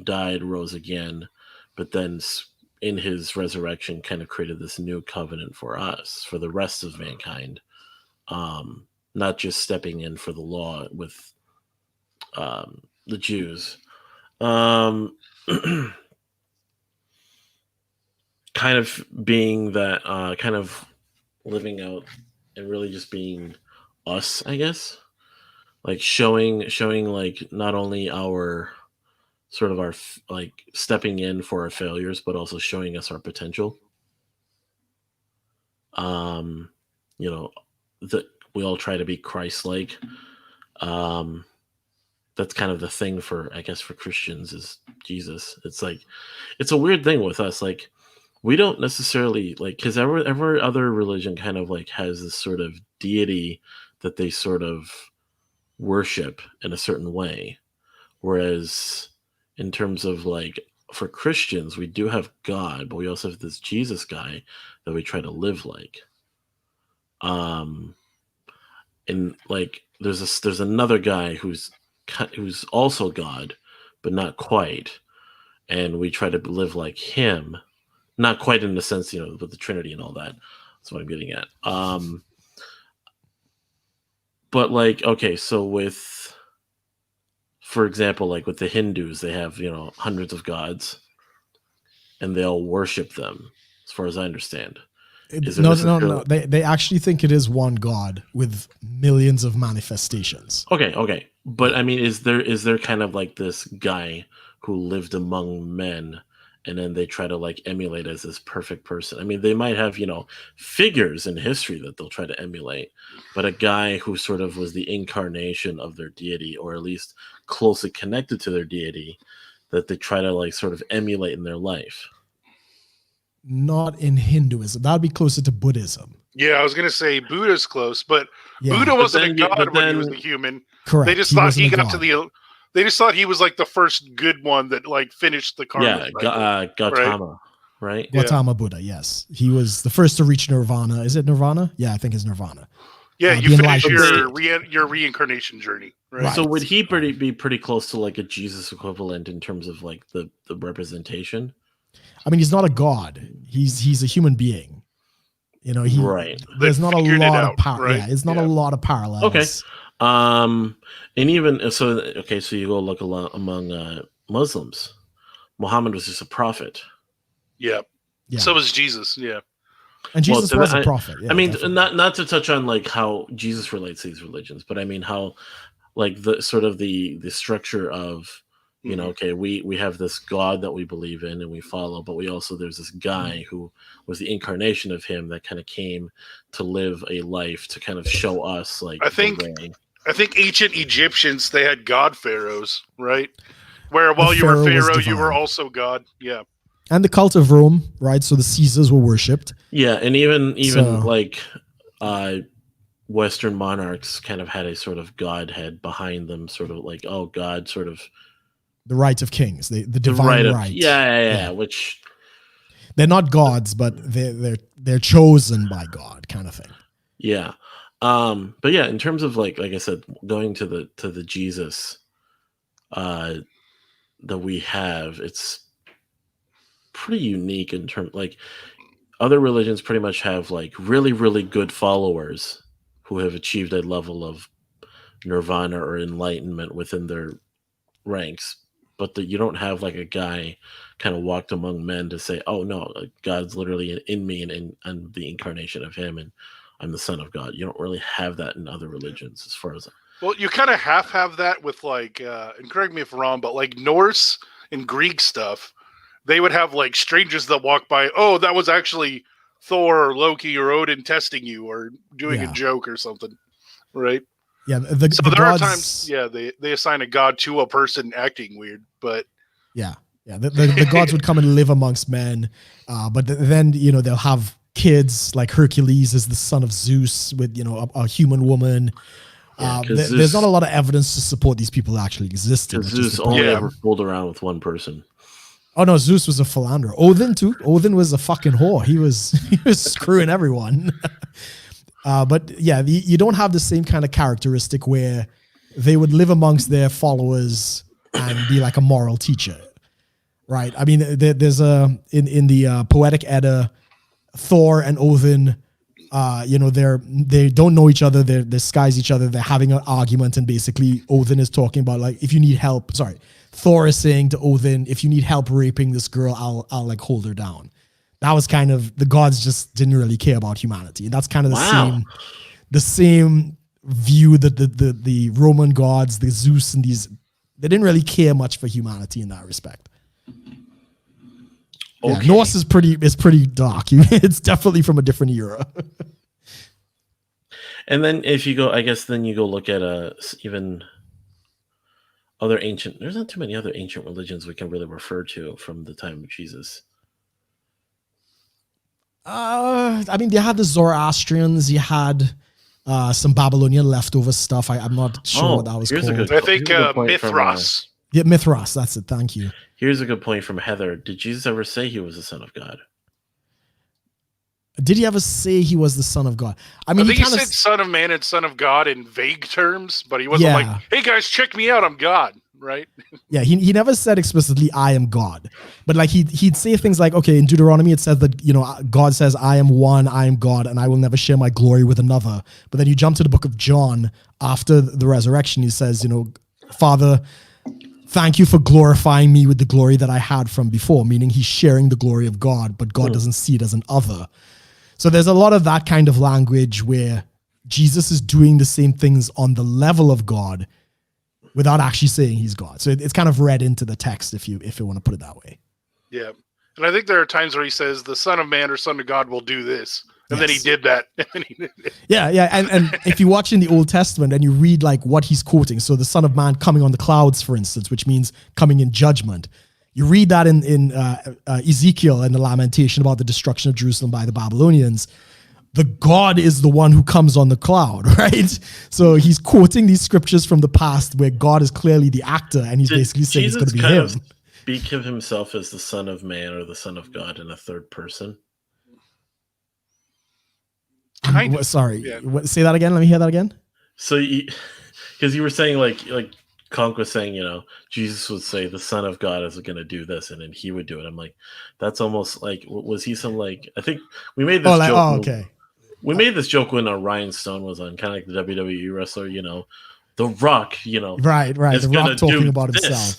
died, rose again, but then in his resurrection kind of created this new covenant for us, for the rest of mankind, not just stepping in for the law with the Jews. Kind of being that kind of living out and really just being us, I guess, like showing like not only our sort of our like stepping in for our failures, but also showing us our potential. That we all try to be Christ-like. That's kind of the thing for, I guess, for Christians is Jesus. It's like, it's a weird thing with us. Like, we don't necessarily like, because every other religion kind of like has this sort of deity that they sort of worship in a certain way. Whereas in terms of like, for Christians, we do have God, but we also have this Jesus guy that we try to live like. And like, there's another guy who's also God, but not quite. And we try to live like him, not quite in the sense, with the Trinity and all that. That's what I'm getting at. But like, okay, so for example, like with the Hindus, they have, hundreds of gods and they all worship them, as far as I understand. No. They actually think it is one God with millions of manifestations. Okay. But I mean, is there kind of like this guy who lived among men, and then they try to like emulate as this perfect person? I mean, they might have, figures in history that they'll try to emulate, but a guy who sort of was the incarnation of their deity, or at least closely connected to their deity, that they try to like sort of emulate in their life. not in Hinduism. That would be closer to Buddhism. Yeah, I was gonna say Buddha's close, but Yeah. Buddha wasn't a then you- god but when he then- was a human. Correct. They just thought wasn't he a got god. to the. They just thought he was like the first good one that like finished the karma. Yeah, cycle. Gautama, right? Yeah. Gautama Buddha, yes. He was the first to reach nirvana. Is it nirvana? Yeah, I think it's nirvana. Yeah, the you finish enlightened your reincarnation journey, right? Right. So would he be pretty close to like a Jesus equivalent in terms of like the representation? I mean, he's not a god. He's a human being. You know, Right. There's They not a figured it lot out, of power. right? Yeah, it's not a lot of parallels. Okay. And even so, okay, so you go look among Muslims. Muhammad was just a prophet. Yeah. Yeah. So was Jesus. Yeah. And Jesus Well, was a prophet. Yeah, I mean, definitely. not to touch on like how Jesus relates to these religions, but I mean how like the sort of the structure of you know, okay, we have this God that we believe in and we follow, but we also there's this guy who was the incarnation of him that kind of came to live a life to kind of show us like I think the way. I think ancient Egyptians they had god pharaohs, right? Where while you were pharaoh was pharaoh, you were divine. also god. Yeah. And the cult of Rome, right? So the Caesars were worshipped. Yeah, and even So- like Western monarchs kind of had a sort of godhead behind them, sort of like, oh, God, sort of The right of kings, the the divine right right. of yeah, which They're not gods, but they're chosen by God, kind of thing. yeah. But yeah, in terms of like I said, going to the Jesus that we have, it's pretty unique in terms like other religions pretty much have like really, really good followers who have achieved a level of nirvana or enlightenment within their ranks, but that you don't have like a guy kind of walked among men to say, oh no, God's literally in me and I'm the incarnation of him and I'm the son of God. You don't really have that in other religions as far as Well, you kind of have that with like, and correct me if I'm wrong, but like Norse and Greek stuff, they would have like strangers that walk by. Oh, that was actually Thor or Loki or Odin testing you or doing Yeah. a joke or something, right? Yeah, So the there gods, are times, yeah, they assign a god to a person acting weird, but Yeah, the gods would come and live amongst men, but then they'll have kids like Hercules is the son of Zeus with a human woman. Yeah, 'cause There's Zeus- not a lot of evidence to support these people actually existed. because which is Zeus the only problem. ever fooled around with one person. Oh no, Zeus was a philanderer. Odin too. Odin was a fucking whore. He was screwing everyone. But yeah, you don't have the same kind of characteristic where they would live amongst their followers and be like a moral teacher, right? I mean, there's in the Poetic Edda, Thor and Odin, they don't know each other. They disguise each other. They're having an argument, and basically Odin is talking about like, if you need help. Sorry, Thor is saying to Odin, if you need help raping this girl, I'll like hold her down. That was kind of the gods just didn't really care about humanity. And that's kind of the same view that the Roman gods, the Zeus and these, they didn't really care much for humanity in that respect. Yeah, Okay. Norse is pretty dark. It's definitely from a different era. And then if you go, I guess then you go look at even other ancient. There's not too many other ancient religions we can really refer to from the time of Jesus. I mean, you had the Zoroastrians. You had some Babylonian leftover stuff. I'm not sure what that was here's a called. good- I think Here's a good point from, Mithras. Yeah, Mithras. That's it. Thank you. Here's a good point from Heather. Did Jesus ever say he was the son of God? Did he ever say he was the son of God? I mean, I think he kinda said son of man and son of God in vague terms, but he wasn't Yeah. like, hey guys, check me out, I'm God, right? Yeah, he never said explicitly, I am God. But like he'd say things like, okay, in Deuteronomy it says that, God says, I am one, I am God, and I will never share my glory with another. But then you jump to the book of John after the resurrection, he says, Father, thank you for glorifying me with the glory that I had from before, meaning he's sharing the glory of God, but God doesn't see it as an other. So there's a lot of that kind of language where Jesus is doing the same things on the level of God without actually saying he's God. So it's kind of read into the text if you want to put it that way. Yeah. And I think there are times where he says the son of man or son of God will do this. And then he Yes. did that. Yeah. And if you watch in the Old Testament and you read like what he's quoting, so the Son of Man coming on the clouds, for instance, which means coming in judgment, You read that in Ezekiel and the lamentation about the destruction of Jerusalem by the Babylonians. The God is the one who comes on the cloud, right? So he's quoting these scriptures from the past where God is clearly the actor, and he's basically saying it's going to be him. Speak of himself as the Son of Man or the Son of God in a third person. Sorry, say that again. Let me hear that again. So, because you were saying like CONK was saying, Jesus would say the Son of God is going to do this, and then he would do it. I'm like, that's almost like, was he some like? I think we made this joke. Oh, okay. We made this joke when Ryan Stone was on, kind of like the WWE wrestler, The Rock, Right. The Rock talking about himself.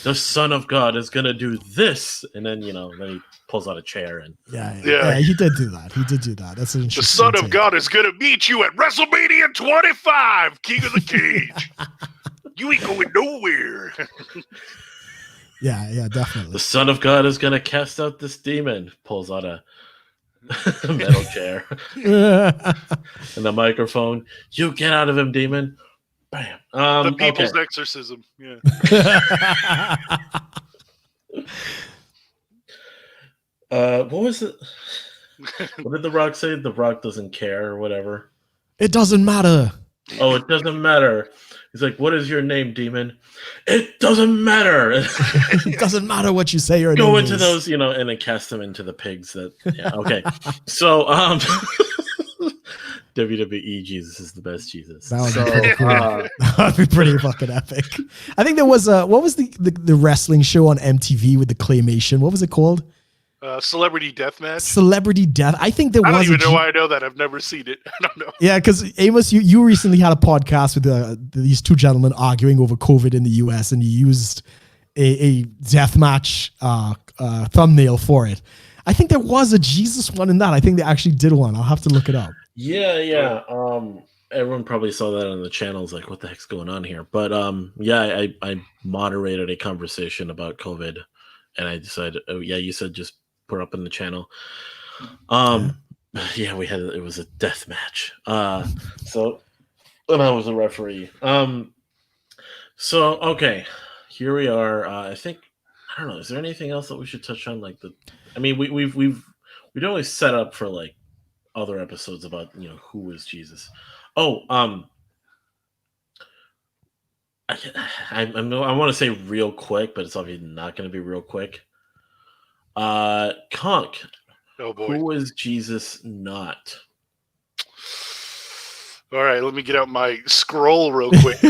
The Son of God is gonna do this, and then then he pulls out a chair and yeah, he did do that. That's an interesting. The Son of God is gonna meet you at WrestleMania 25, King of the Cage. You ain't going nowhere. Yeah, definitely. The Son of God is gonna cast out this demon. Pulls out a metal chair and the microphone. You get out of him, demon. Bam. The people's exorcism. Yeah. What was it? What did The Rock say? The Rock doesn't care or whatever. It doesn't matter. Oh, it doesn't matter. He's like, what is your name, demon? It doesn't matter. It doesn't matter what you say or go into those, and then cast them into the pigs. Okay. So, WWE Jesus is the best Jesus. That would be pretty fucking epic. I think there was what was the wrestling show on MTV with the claymation? What was it called? Celebrity Deathmatch. Celebrity Death. I think there was. I don't even know why I know that. I've never seen it. I don't know. Yeah, because Amos, you recently had a podcast with these two gentlemen arguing over COVID in the US, and you used a deathmatch thumbnail for it. I think there was a Jesus one in that. I think they actually did one. I'll have to look it up. Yeah. Everyone probably saw that on the channels. Like, what the heck's going on here? But I moderated a conversation about COVID, and I decided, you said just put up in the channel. It was a death match. So, and I was a referee. So okay, here we are. I think, I don't know. Is there anything else that we should touch on? We'd always set up for like other episodes about who is Jesus. Oh, I want to say real quick, but it's obviously not going to be real quick. CONK. Oh boy. Who is Jesus not? All right, let me get out my scroll real quick.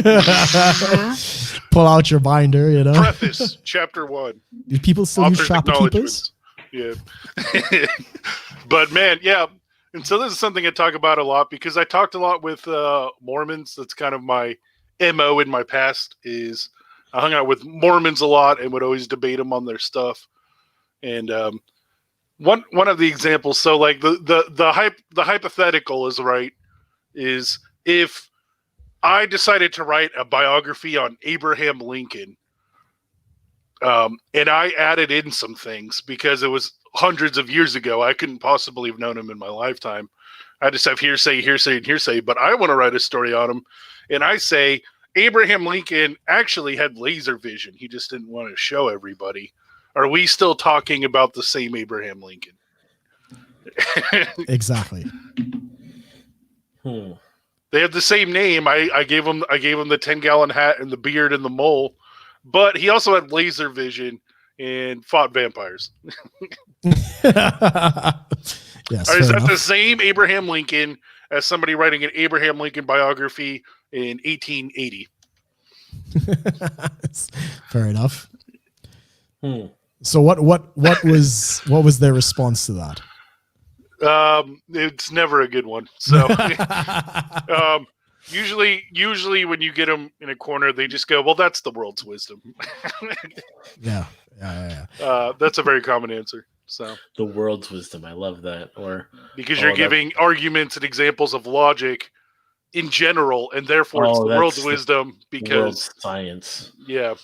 Pull out your binder, Preface, Chapter 1. Do people still use Trapper Keepers? Yeah. But man, yeah. And so this is something I talk about a lot because I talked a lot with Mormons. That's kind of my MO in my past. Is I hung out with Mormons a lot and would always debate them on their stuff. And one of the examples, so like the hypothetical is right, is if I decided to write a biography on Abraham Lincoln, and I added in some things because it was hundreds of years ago, I couldn't possibly have known him in my lifetime. I just have hearsay, but I want to write a story on him, and I say Abraham Lincoln actually had laser vision. He just didn't want to show everybody. Are we still talking about the same Abraham Lincoln? Exactly. They have the same name. I gave him the 10-gallon hat and the beard and the mole, but he also had laser vision and fought vampires. Yes, is that the same Abraham Lincoln as somebody writing an Abraham Lincoln biography in 1880? Fair enough. So what was their response to that? It's never a good one. So usually when you get them in a corner, they just go, well, that's the world's wisdom. Yeah. That's a very common answer. So the world's wisdom. I love that. Or because you're giving arguments and examples of logic in general, and therefore it's the world's wisdom because world's science. Yeah.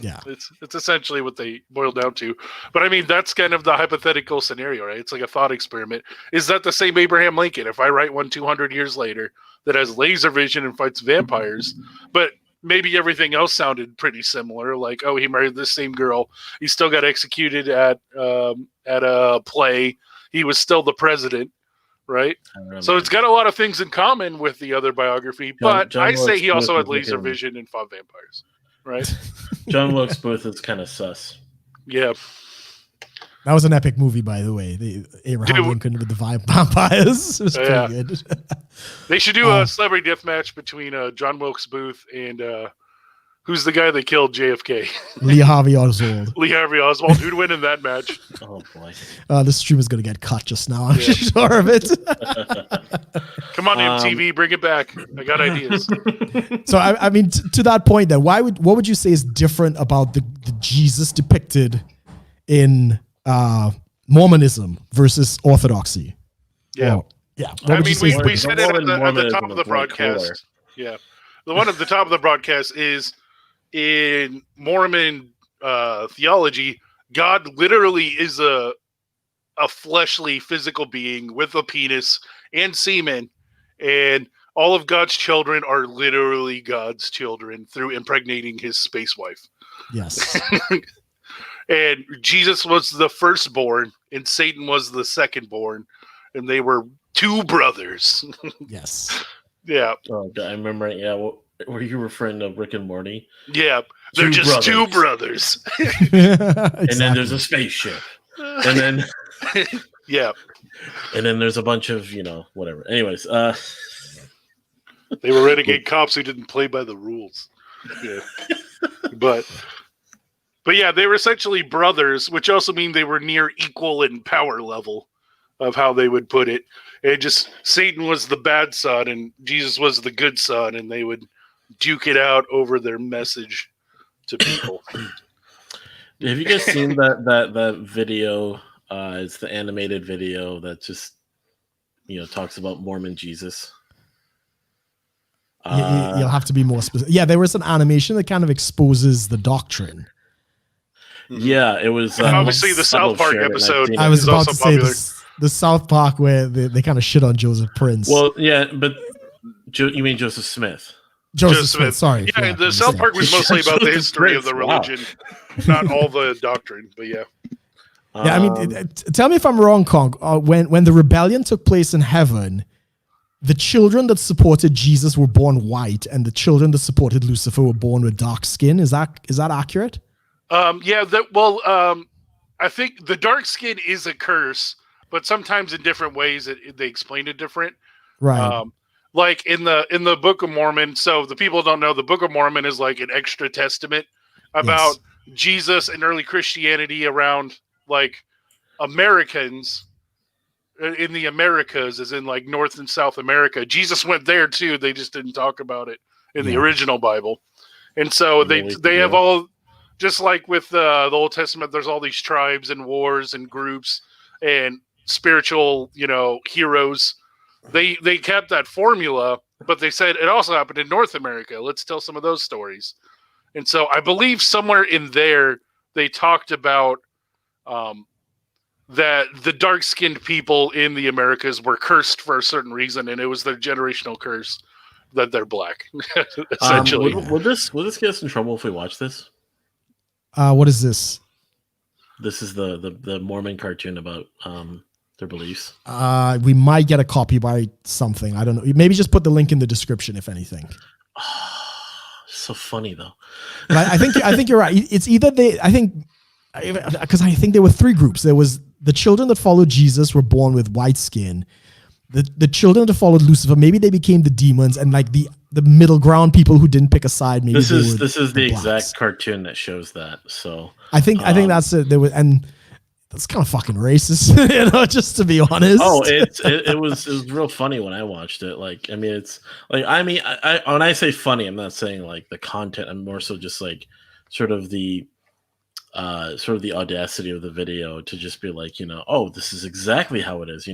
Yeah. It's essentially what they boil down to. But I mean, that's kind of the hypothetical scenario, right? It's like a thought experiment. Is that the same Abraham Lincoln? If I write one 200 years later that has laser vision and fights vampires, but maybe everything else sounded pretty similar. Like, oh, he married this same girl. He still got executed at a play. He was still the president, right? So it's got a lot of things in common with the other biography. But I say he also had laser vision and fought vampires, right? John Wilkes Booth is kind of sus. Yeah. That was an epic movie, by the way. The Abraham Lincoln with the vampires. It was pretty good. They should do a celebrity death match between John Wilkes Booth and who's the guy that killed JFK? Lee Harvey Oswald. Lee Harvey Oswald. Who'd win in that match? Oh boy. This stream is going to get cut just now. I'm sure of it. Come on, MTV, bring it back. I got ideas. So, I mean, to that point, then, what would you say is different about the Jesus depicted in Mormonism versus Orthodoxy? Yeah. Well, yeah. I mean, we said it at the top of the broadcast. Yeah. The one at the top of the broadcast is in Mormon theology, God literally is a fleshly, physical being with a penis and semen, and all of God's children are literally God's children through impregnating his space wife. Yes. And Jesus was the firstborn, and Satan was the secondborn, and they were two brothers. Yes. Yeah. Oh, I remember. Yeah. Were you referring to Rick and Morty? Yeah. They're just two brothers. And then there's a spaceship. And then yeah. And then there's a bunch of, whatever. Anyways, they were renegade cops who didn't play by the rules. Yeah. But yeah, they were essentially brothers, which also mean they were near equal in power level of how they would put it. And just Satan was the bad son and Jesus was the good son, and they would duke it out over their message to people. Have you guys seen that video? It's the animated video that just talks about Mormon Jesus. You'll have to be more specific. Yeah, there was an animation that kind of exposes the doctrine. Yeah, it was obviously the South Park episode. I was about to say the South Park where they kind of shit on Joseph Prince. Well, yeah, but you mean Joseph Smith? Joseph Smith, sorry. Yeah, the South Park was mostly about the history of the religion, not all the doctrine, but yeah. Yeah, I mean, tell me if I'm wrong, Conk. When the rebellion took place in heaven, the children that supported Jesus were born white, and the children that supported Lucifer were born with dark skin. Is that accurate? Yeah. I think the dark skin is a curse, but sometimes in different ways they explain it different. Right. Like in the Book of Mormon. So the people don't know, the Book of Mormon is like an extra testament about Jesus and early Christianity around like Americans in the Americas, as in like North and South America. Jesus went there too. They just didn't talk about it in the original Bible. And so they have all, just like with the Old Testament, there's all these tribes and wars and groups and spiritual, heroes. They kept that formula, but they said it also happened in North America. Let's tell some of those stories. And so I believe somewhere in there they talked about that the dark-skinned people in the Americas were cursed for a certain reason, and it was their generational curse that they're black. Essentially, will this get us in trouble if we watch this? What is this? This is the Mormon cartoon about their beliefs. We might get a copyright something. I don't know. Maybe just put the link in the description, if anything. So funny though. But I think you're right. It's either because I think there were three groups. There was the children that followed Jesus were born with white skin. The children that followed Lucifer, maybe they became the demons, and like the middle ground people who didn't pick a side. Maybe this is the exact cartoon that shows that. So I think that's it. There was, and that's kind of fucking racist, just to be honest. Oh, it was real funny when I watched it. Like, I mean, it's like, I when I say funny, I'm not saying like the content. I'm more so just like sort of the audacity of the video to just be like, oh, this is exactly how it is,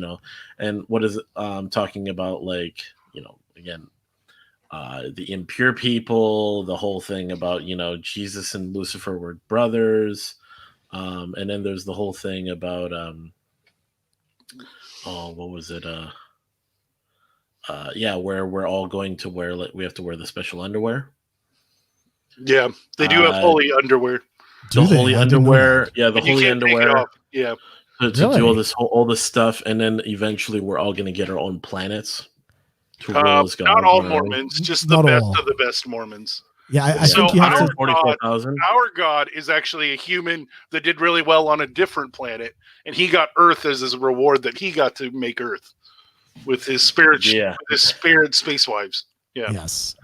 and what is talking about, like, again, the impure people, the whole thing about, Jesus and Lucifer were brothers. And then there's the whole thing about, what was it? Where we're all going to wear, like, we have to wear the special underwear. Yeah, they do have holy underwear. The holy underwear, yeah, the and you holy can't take it underwear. off. Yeah, To do all this stuff, and then eventually we're all going to get our own planets to rule as gods. Not all Mormons, just the Not best all. of the best Mormons. Yeah, I think you have to. Our God is actually a human that did really well on a different planet, and he got Earth as his reward that he got to make Earth with his spirit, space wives. Yeah. Yes.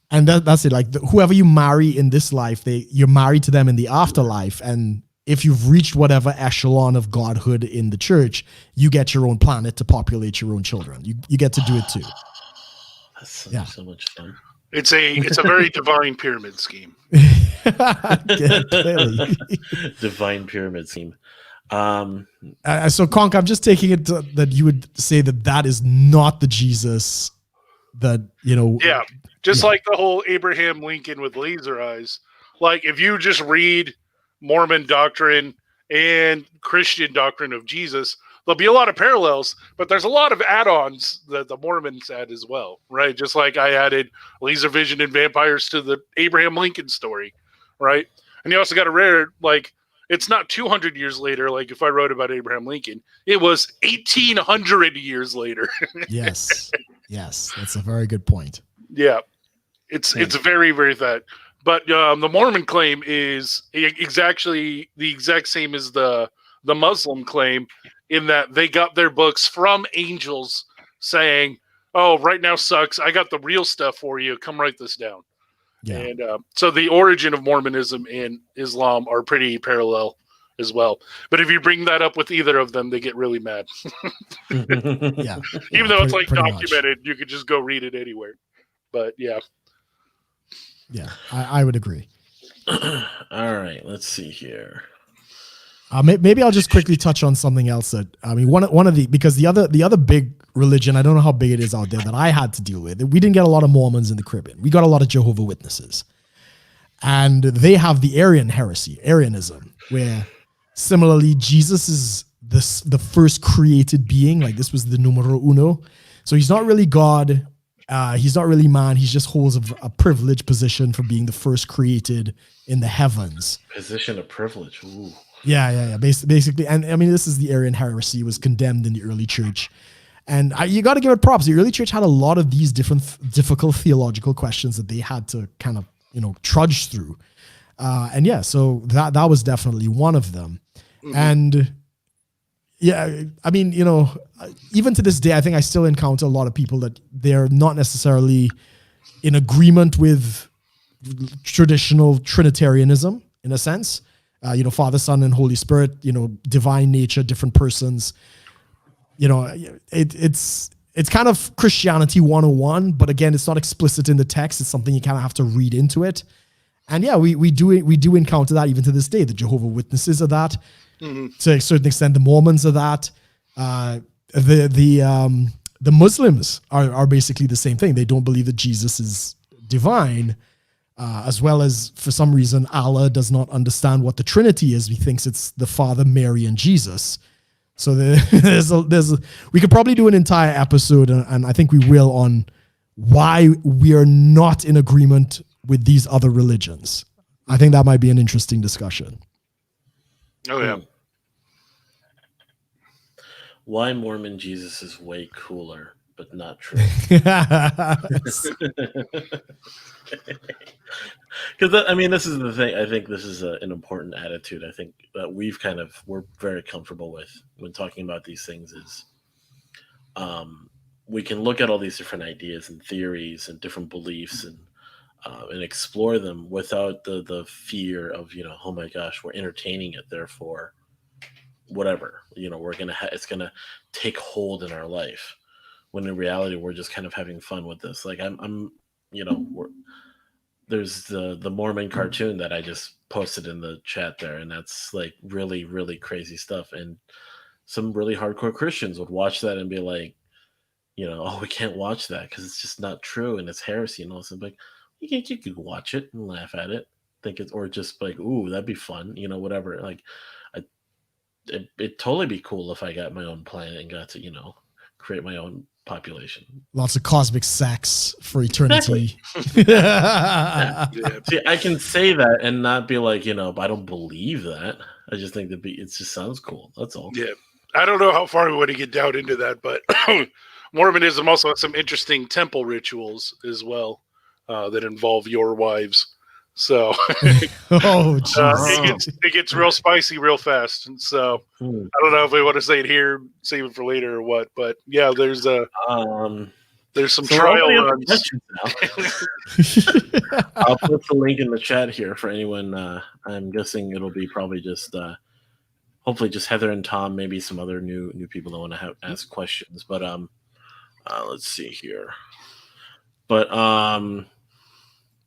And that's it. Like whoever you marry in this life, you're married to them in the afterlife. And if you've reached whatever echelon of godhood in the church, you get your own planet to populate your own children. You get to do it too. That's so much fun. It's a very divine pyramid scheme. Clearly. Divine pyramid scheme. So Conk, I'm just taking it that you would say that is not the Jesus that, Yeah. Just like the whole Abraham Lincoln with laser eyes. Like if you just read Mormon doctrine and Christian doctrine of Jesus, there'll be a lot of parallels, but there's a lot of add-ons that the Mormons add as well, right? Just like I added laser vision and vampires to the Abraham Lincoln story, right? And you also got to rare, like, it's not 200 years later, like if I wrote about Abraham Lincoln, it was 1,800 years later. Yes, that's a very good point. Yeah, it's very, very that. But the Mormon claim is exactly the exact same as the Muslim claim, in that they got their books from angels saying, "Oh, right now sucks. I got the real stuff for you. Come write this down." Yeah. And so the origin of Mormonism and Islam are pretty parallel as well. But if you bring that up with either of them, they get really mad. Yeah. Even though it's like documented, you could just go read it anywhere. But yeah. Yeah, I would agree. All right, let's see here. Maybe I'll just quickly touch on something else that one of the, because the other big religion, I don't know how big it is out there, that I had to deal with. We didn't get a lot of Mormons in the Caribbean. We got a lot of Jehovah's Witnesses, and they have the Arianism, where similarly Jesus is the first created being. Like this was the numero uno, so he's not really God. He's not really man. He just holds a privileged position for being the first created in the heavens. Position of privilege. Ooh. Yeah. Basically, and I mean, this is the Arian heresy, was condemned in the early church, and you got to give it props. The early church had a lot of these difficult theological questions that they had to kind of trudge through, and yeah, so that was definitely one of them, and. Yeah, I mean, even to this day, I think I still encounter a lot of people that they're not necessarily in agreement with traditional Trinitarianism in a sense. Father, Son, and Holy Spirit, divine nature, different persons. It's kind of Christianity 101, but again, it's not explicit in the text. It's something you kind of have to read into it. And yeah, we do encounter that even to this day. The Jehovah's Witnesses are that. Mm-hmm. To a certain extent, the Mormons are that. The Muslims are basically the same thing. They don't believe that Jesus is divine, as well as for some reason Allah does not understand what the Trinity is. He thinks it's the Father, Mary, and Jesus. So we could probably do an entire episode, and I think we will, on why we are not in agreement with these other religions. I think that might be an interesting discussion. Oh, yeah. Why Mormon Jesus is way cooler, but not true. Because, I mean, this is the thing. I think this is an important attitude. I think that we're very comfortable with when talking about these things is we can look at all these different ideas and theories and different beliefs and explore them without the fear of, oh my gosh, we're entertaining it, therefore whatever, we're it's gonna take hold in our life, when in reality we're just kind of having fun with this. Like there's the Mormon cartoon that I just posted in the chat there, and that's like really, really crazy stuff, and some really hardcore Christians would watch that and be like, oh, we can't watch that because it's just not true and it's heresy and all this. Like, you could watch it and laugh at it, think it's, or just like, ooh, that'd be fun, whatever. Like, it'd totally be cool if I got my own planet and got to, create my own population. Lots of cosmic sex for eternity. Yeah. See, I can say that and not be like, but I don't believe that. I just think it just sounds cool. That's all. Yeah. I don't know how far we want to get down into that, but Mormonism also has some interesting temple rituals as well that involve your wives. So Oh, jeez. it gets real spicy real fast. And so I don't know if we want to say it here, save it for later or what. But yeah, there's some trial runs. I'll put the link in the chat here for anyone. I'm guessing it'll be probably just hopefully just Heather and Tom, maybe some other new people that want to ask questions. But let's see here. But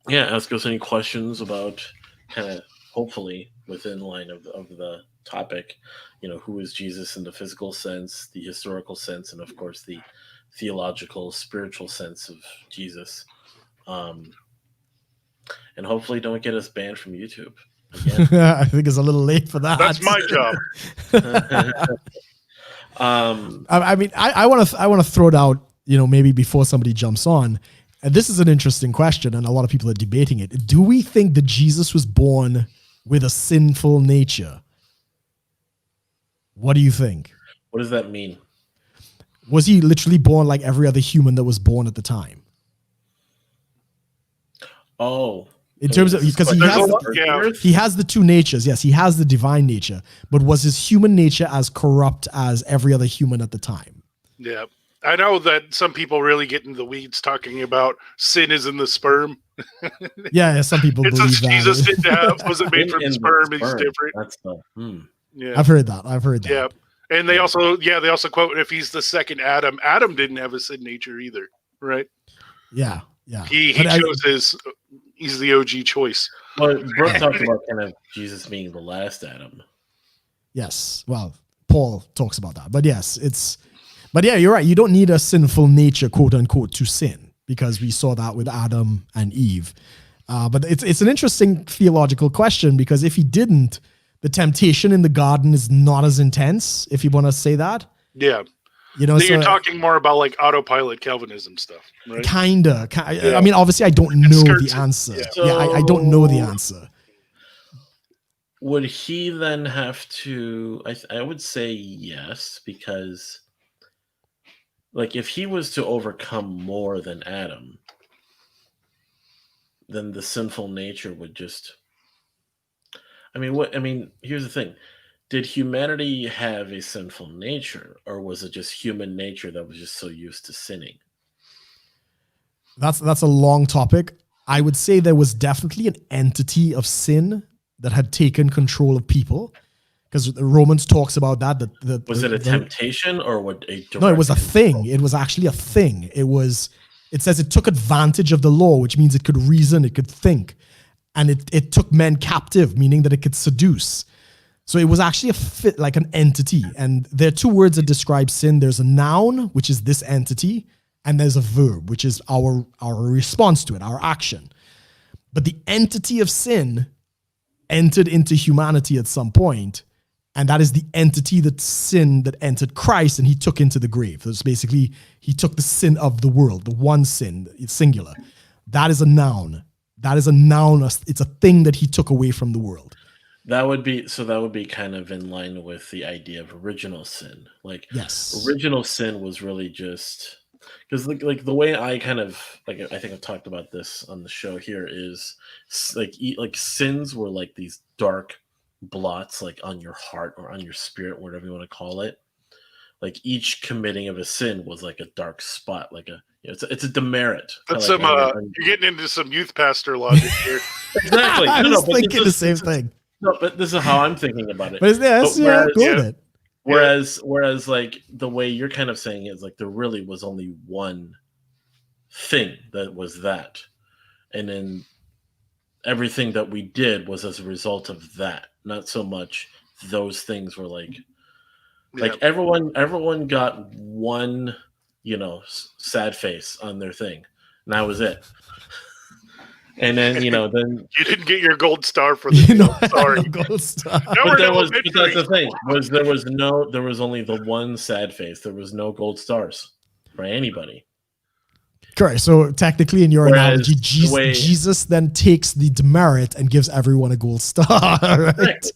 yeah, ask us any questions about kind of hopefully within line of the topic. Who is Jesus in the physical sense, the historical sense, and of course the theological, spiritual sense of Jesus. And hopefully don't get us banned from YouTube. I think it's a little late for that. That's my job. I mean, I want to throw it out, maybe before somebody jumps on. And this is an interesting question, and a lot of people are debating it. Do we think that Jesus was born with a sinful nature? What do you think? What does that mean? Was he literally born like every other human that was born at the time? Oh. In terms of, because he has the two natures. Yes, he has the divine nature, but was his human nature as corrupt as every other human at the time? Yeah. I know that some people really get into the weeds talking about sin is in the sperm. Yeah, some people believe that. Jesus wasn't made from sperm. He's different. That's yeah. I've heard that. Yeah. And they also quote, if he's the second Adam, Adam didn't have a sin nature either, right? Yeah. He chose he's the OG choice. Well, Brooke talked about kind of Jesus being the last Adam. Yes. Well, Paul talks about that. But yes, but yeah, you're right. You don't need a sinful nature, quote unquote, to sin, because we saw that with Adam and Eve. But it's an interesting theological question, because if he didn't, the temptation in the garden is not as intense, if you want to say that. Yeah. You're talking more about like autopilot Calvinism stuff, right? Kinda. Yeah. I mean, obviously, I don't know the answer. Yeah, I don't know the answer. Would he then have to? I would say yes, because like if he was to overcome more than Adam, then the sinful nature would just. Here's the thing. Did humanity have a sinful nature, or was it just human nature that was just so used to sinning? That's a long topic. I would say there was definitely an entity of sin that had taken control of people, because Romans talks about that. Was it a temptation or what? No, it was a thing. It was actually a thing. It says it took advantage of the law, which means it could reason, it could think. And it took men captive, meaning that it could seduce. So it was actually like an entity. And there are two words that describe sin. There's a noun, which is this entity, and there's a verb, which is our response to it, our action. But the entity of sin entered into humanity at some point, and that is the entity that entered Christ, and he took into the grave. So it's basically, he took the sin of the world, the one sin, it's singular. That is a noun. It's a thing that he took away from the world. That would be kind of in line with the idea of original sin. Like, yes, original sin was really just because like the way I kind of like, I think I've talked about this on the show here, is like sins were like these dark blots like on your heart or on your spirit, whatever you want to call it. Like each committing of a sin was like a dark spot, like it's a demerit. That's you're getting into some youth pastor logic here. Exactly. I was thinking the same thing. No, but this is how I'm thinking about it. Whereas like the way you're kind of saying is like there really was only one thing that was that, and then everything that we did was as a result of that. Not so much those things were like everyone got one, sad face on their thing, and that was it. And then then You didn't get your gold star for the deal. Sorry. No gold star. No, but we're there no was but that's the victory. thing there was only the one sad face. There was no gold stars for anybody. Correct. So technically, in your Whereas analogy, the way- Jesus then takes the demerit and gives everyone a gold star. Right?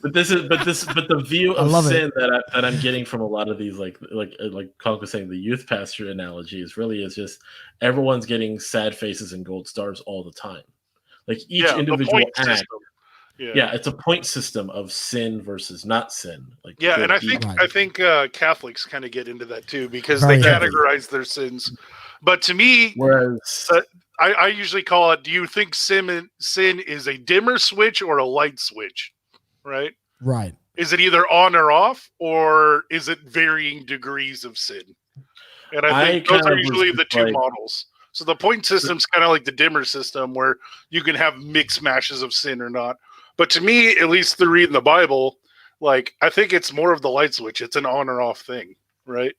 But the view I of love sin that I'm getting from a lot of these like CONK was saying, the youth pastor analogy is just everyone's getting sad faces and gold stars all the time. Like each The individual point act. system. Yeah, it's a point system of sin versus not sin. Like Yeah, and Right. I think Catholics kind of get into that too because Very they heavily. categorize their sins. But to me, whereas I usually call it: do you think sin is a dimmer switch or a light switch? Right? Right. Is it either on or off, or is it varying degrees of sin? And I think those are usually the two models. So the point system's kind of like the dimmer system, where you can have mixed mashes of sin or not. But to me, at least through reading the Bible, like I think it's more of the light switch. It's an on or off thing, right?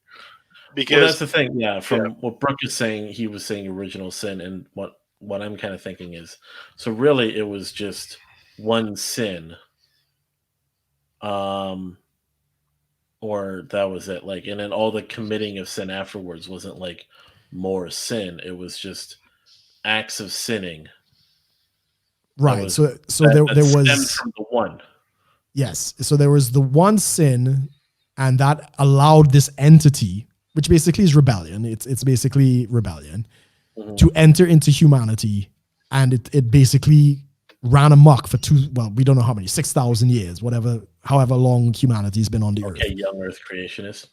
Because that's the thing. Yeah, from what Brooke is saying, he was saying original sin, and what I'm kind of thinking is, so really it was just one sin. Or that was it. Like, and then all the committing of sin afterwards wasn't like more sin. It was just acts of sinning. Right. So there was from the one. Yes. So there was the one sin, and that allowed this entity, which basically is rebellion. It's basically rebellion, to enter into humanity, and it basically ran amok for we don't know how many, 6,000 years, however long humanity's been on the earth. Okay, young Earth creationists.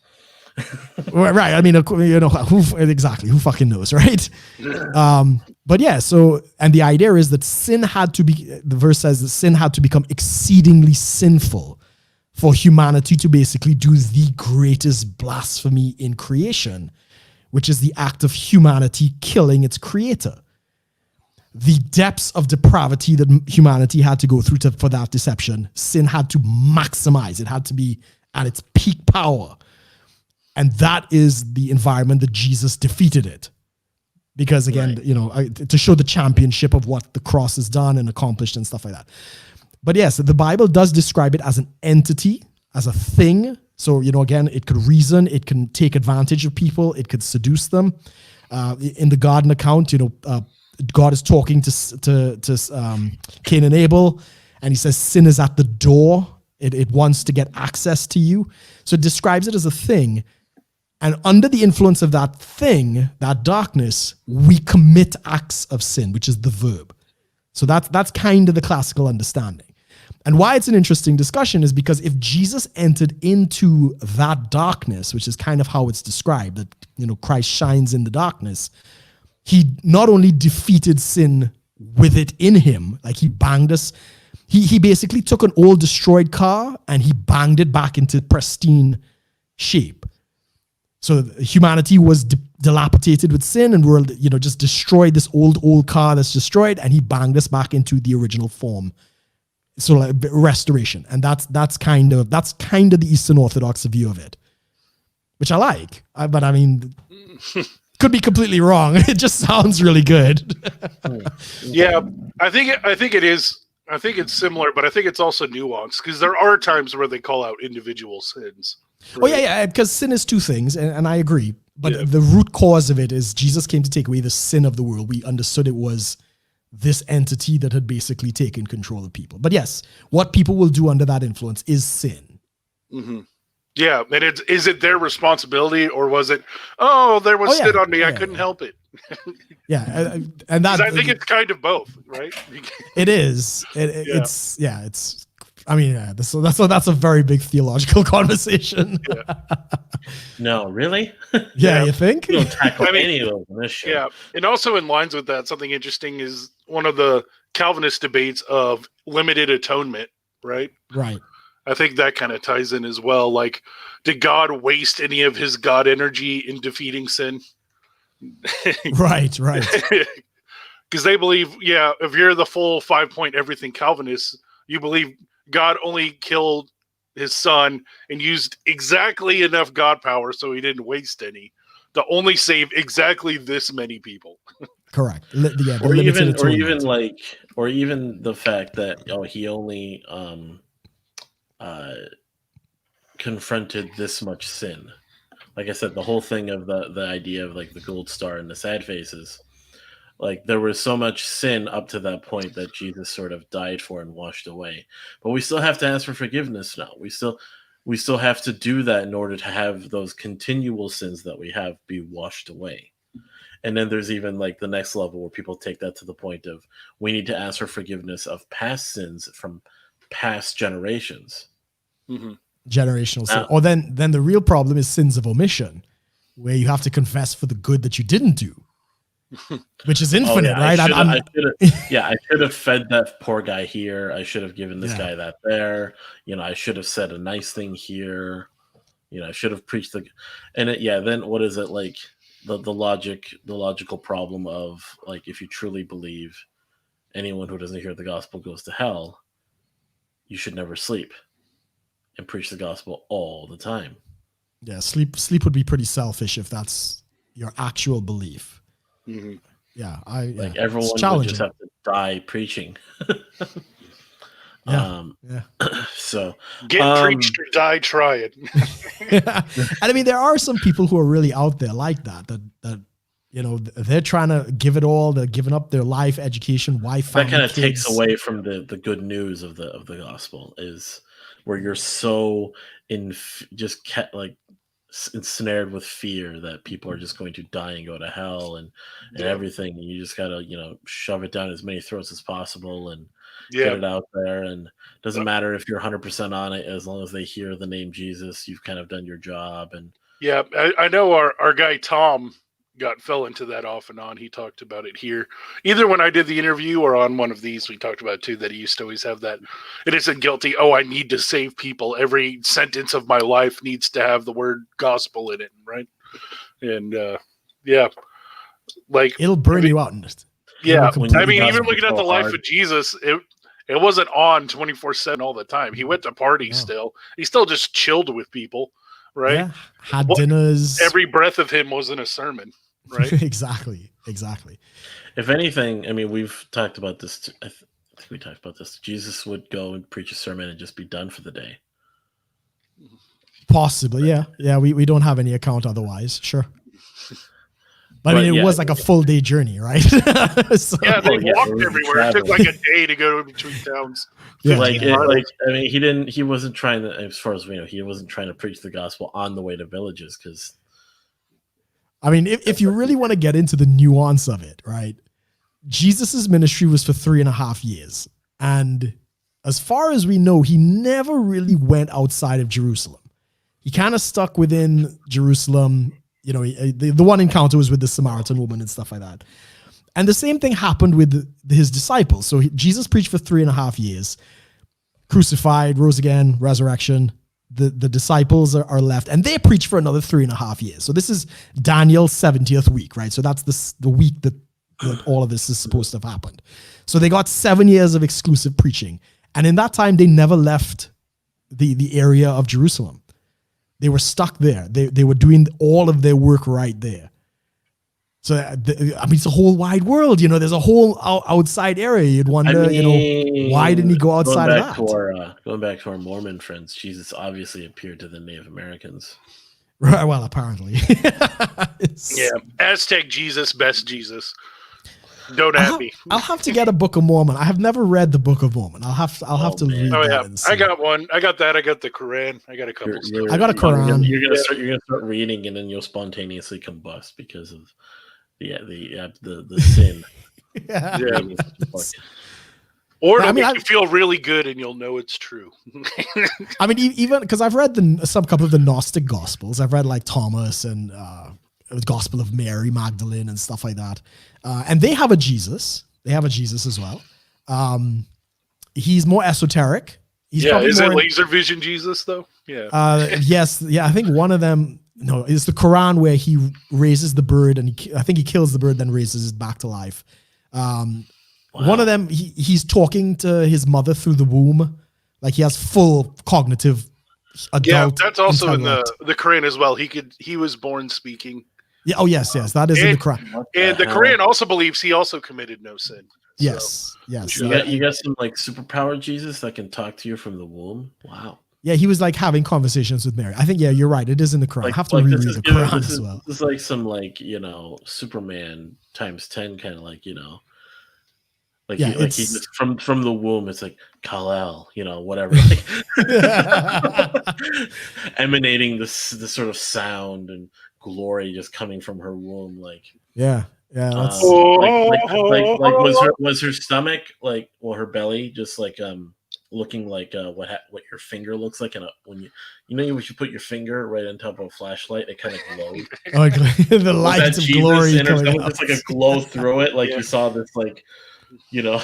Right. I mean, who fucking knows, right? But yeah, and the idea is that the verse says that sin had to become exceedingly sinful for humanity to basically do the greatest blasphemy in creation, which is the act of humanity killing its creator. The depths of depravity that humanity had to go through for that deception, sin had to maximize. It had to be at its peak power. And that is the environment that Jesus defeated it. Because again, to show the championship of what the cross has done and accomplished and stuff like that. But yes, the Bible does describe it as an entity, as a thing. So, again, it could reason, it can take advantage of people, it could seduce them. In the garden account, God is talking to Cain and Abel, and he says, sin is at the door. It wants to get access to you. So it describes it as a thing. And under the influence of that thing, that darkness, we commit acts of sin, which is the verb. So that's kind of the classical understanding. And why it's an interesting discussion is because if Jesus entered into that darkness, which is kind of how it's described, that Christ shines in the darkness, he not only defeated sin with it in him, like he banged us, he basically took an old destroyed car and he banged it back into pristine shape. So humanity was dilapidated with sin, and we're just destroyed this old car that's destroyed, and he banged us back into the original form. So like restoration, and that's kind of the Eastern Orthodox view of it, which I like. But I mean, could be completely wrong. It just sounds really good. Yeah, I think it is. I think it's similar, but I think it's also nuanced because there are times where they call out individual sins. Right? Oh yeah, because sin is two things, and I agree. But the root cause of it is Jesus came to take away the sin of the world. We understood it was this entity that had basically taken control of people. But yes, what people will do under that influence is sin. Mm-hmm. Yeah, and is it their responsibility, or was it, there was sin on me, I couldn't help it? Yeah, and that I think it's kind of both, right? It is. It's. I mean, that's a very big theological conversation. Yeah. No, really? Yeah, you think? You don't tackle any of those in this show. Yeah, and also in lines with that, something interesting is one of the Calvinist debates of limited atonement, right? Right. I think that kind of ties in as well. Like, did God waste any of his God energy in defeating sin? Right. Because they believe, if you're the full 5-point everything Calvinist, you believe God only killed his son and used exactly enough God power so he didn't waste any to only save exactly this many people. Correct. Yeah, or even the fact that he only confronted this much sin. Like I said, the whole thing of the idea of like the gold star and the sad faces, like there was so much sin up to that point that Jesus sort of died for and washed away. But we still have to ask for forgiveness now. We still have to do that in order to have those continual sins that we have be washed away. And then there's even like the next level where people take that to the point of we need to ask for forgiveness of past sins from past generations. Mm-hmm. Generational sin. Or then the real problem is sins of omission, where you have to confess for the good that you didn't do, which is infinite, right? I should have fed that poor guy here. I should have given this guy that there. I should have said a nice thing here. I should have preached then what is it like? The logical problem of like, if you truly believe anyone who doesn't hear the gospel goes to hell, you should never sleep and preach the gospel all the time. Yeah, sleep would be pretty selfish if that's your actual belief. Mm-hmm. Yeah, everyone would just have to die preaching. So get preached or die trying. And I mean, there are some people who are really out there like that they're trying to give it all. They're giving up their life, education, wife, family, that kind of kids. takes away from the good news of the gospel, is where you're so ensnared with fear that people are just going to die and go to hell and everything. And you just gotta shove it down as many throats as possible and get it out there. And it doesn't matter if you're 100% on it, as long as they hear the name Jesus, you've kind of done your job. And I know our guy Tom fell into that off and on. He talked about it here, either when I did the interview or on one of these. We talked about too that he used to always have that. It isn't guilty. Oh, I need to save people. Every sentence of my life needs to have the word gospel in it, right? And like it'll burn you out. Yeah, I mean, even looking at the life of Jesus, it wasn't on 24/7 all the time. He went to parties still. He still just chilled with people, right? Yeah, had dinners. Every breath of him wasn't a sermon. Right. Exactly. If anything, I mean, we've talked about this. I think we talked about this. Jesus would go and preach a sermon and just be done for the day. Possibly, yeah. Yeah, we don't have any account otherwise. Sure. But I mean, it was like a full day journey, right? They walked everywhere. It took like a day to go between towns. Yeah, he wasn't trying to, as far as we know, he wasn't trying to preach the gospel on the way to villages, because I mean, if you really want to get into the nuance of it, right? Jesus's ministry was for 3.5 years. And as far as we know, he never really went outside of Jerusalem. He kind of stuck within Jerusalem. The one encounter was with the Samaritan woman and stuff like that. And the same thing happened with his disciples. So Jesus preached for 3.5 years, crucified, rose again, resurrection. The disciples are left, and they preach for another 3.5 years. So this is Daniel's 70th week, right? So that's the week that all of this is supposed to have happened. So they got 7 years of exclusive preaching. And in that time, they never left the area of Jerusalem. They were stuck there. They were doing all of their work right there. So, it's a whole wide world. There's a whole outside area. You'd wonder, why didn't he go outside of that? Going back to our Mormon friends, Jesus obviously appeared to the Native Americans. Right. Well, apparently. Aztec Jesus, best Jesus. Don't at me. I'll have to get a Book of Mormon. I have never read the Book of Mormon. I'll have to read that. And see. I got one. I got that. I got the Quran. I got a couple. I got a Quran. You're gonna start reading, and then you'll spontaneously combust because of the sin. Or it'll make you feel really good, and you'll know it's true. I mean, even because I've read some couple of the Gnostic Gospels. I've read like Thomas and the Gospel of Mary Magdalene and stuff like that. And they have a Jesus. They have a Jesus as well. He's more esoteric. Is it laser vision Jesus though? Yeah. Yes. Yeah. I think one of them. No, it's the Quran where he raises the bird and I think he kills the bird, then raises it back to life. One of them, he's talking to his mother through the womb. Like he has full cognitive adult. Yeah, that's also in the Quran as well. He was born speaking. Yeah. Oh, yes. That is in the Quran. And the Quran also believes he also committed no sin. Yes. You got some like superpower Jesus that can talk to you from the womb. Wow. Yeah, he was like having conversations with Mary. I think, you're right. It is in the Quran. I have to reread the Quran as well. This is like some like, Superman times 10 kind of like, like he just from the womb, it's like Kal-El, whatever, like, emanating this sort of sound and glory just coming from her womb, like that's like was her stomach like, her belly just like looking like what your finger looks like when you put your finger right on top of a flashlight, it kind of glows. The light of glory coming out. It's like a glow through it, like you saw this, like, You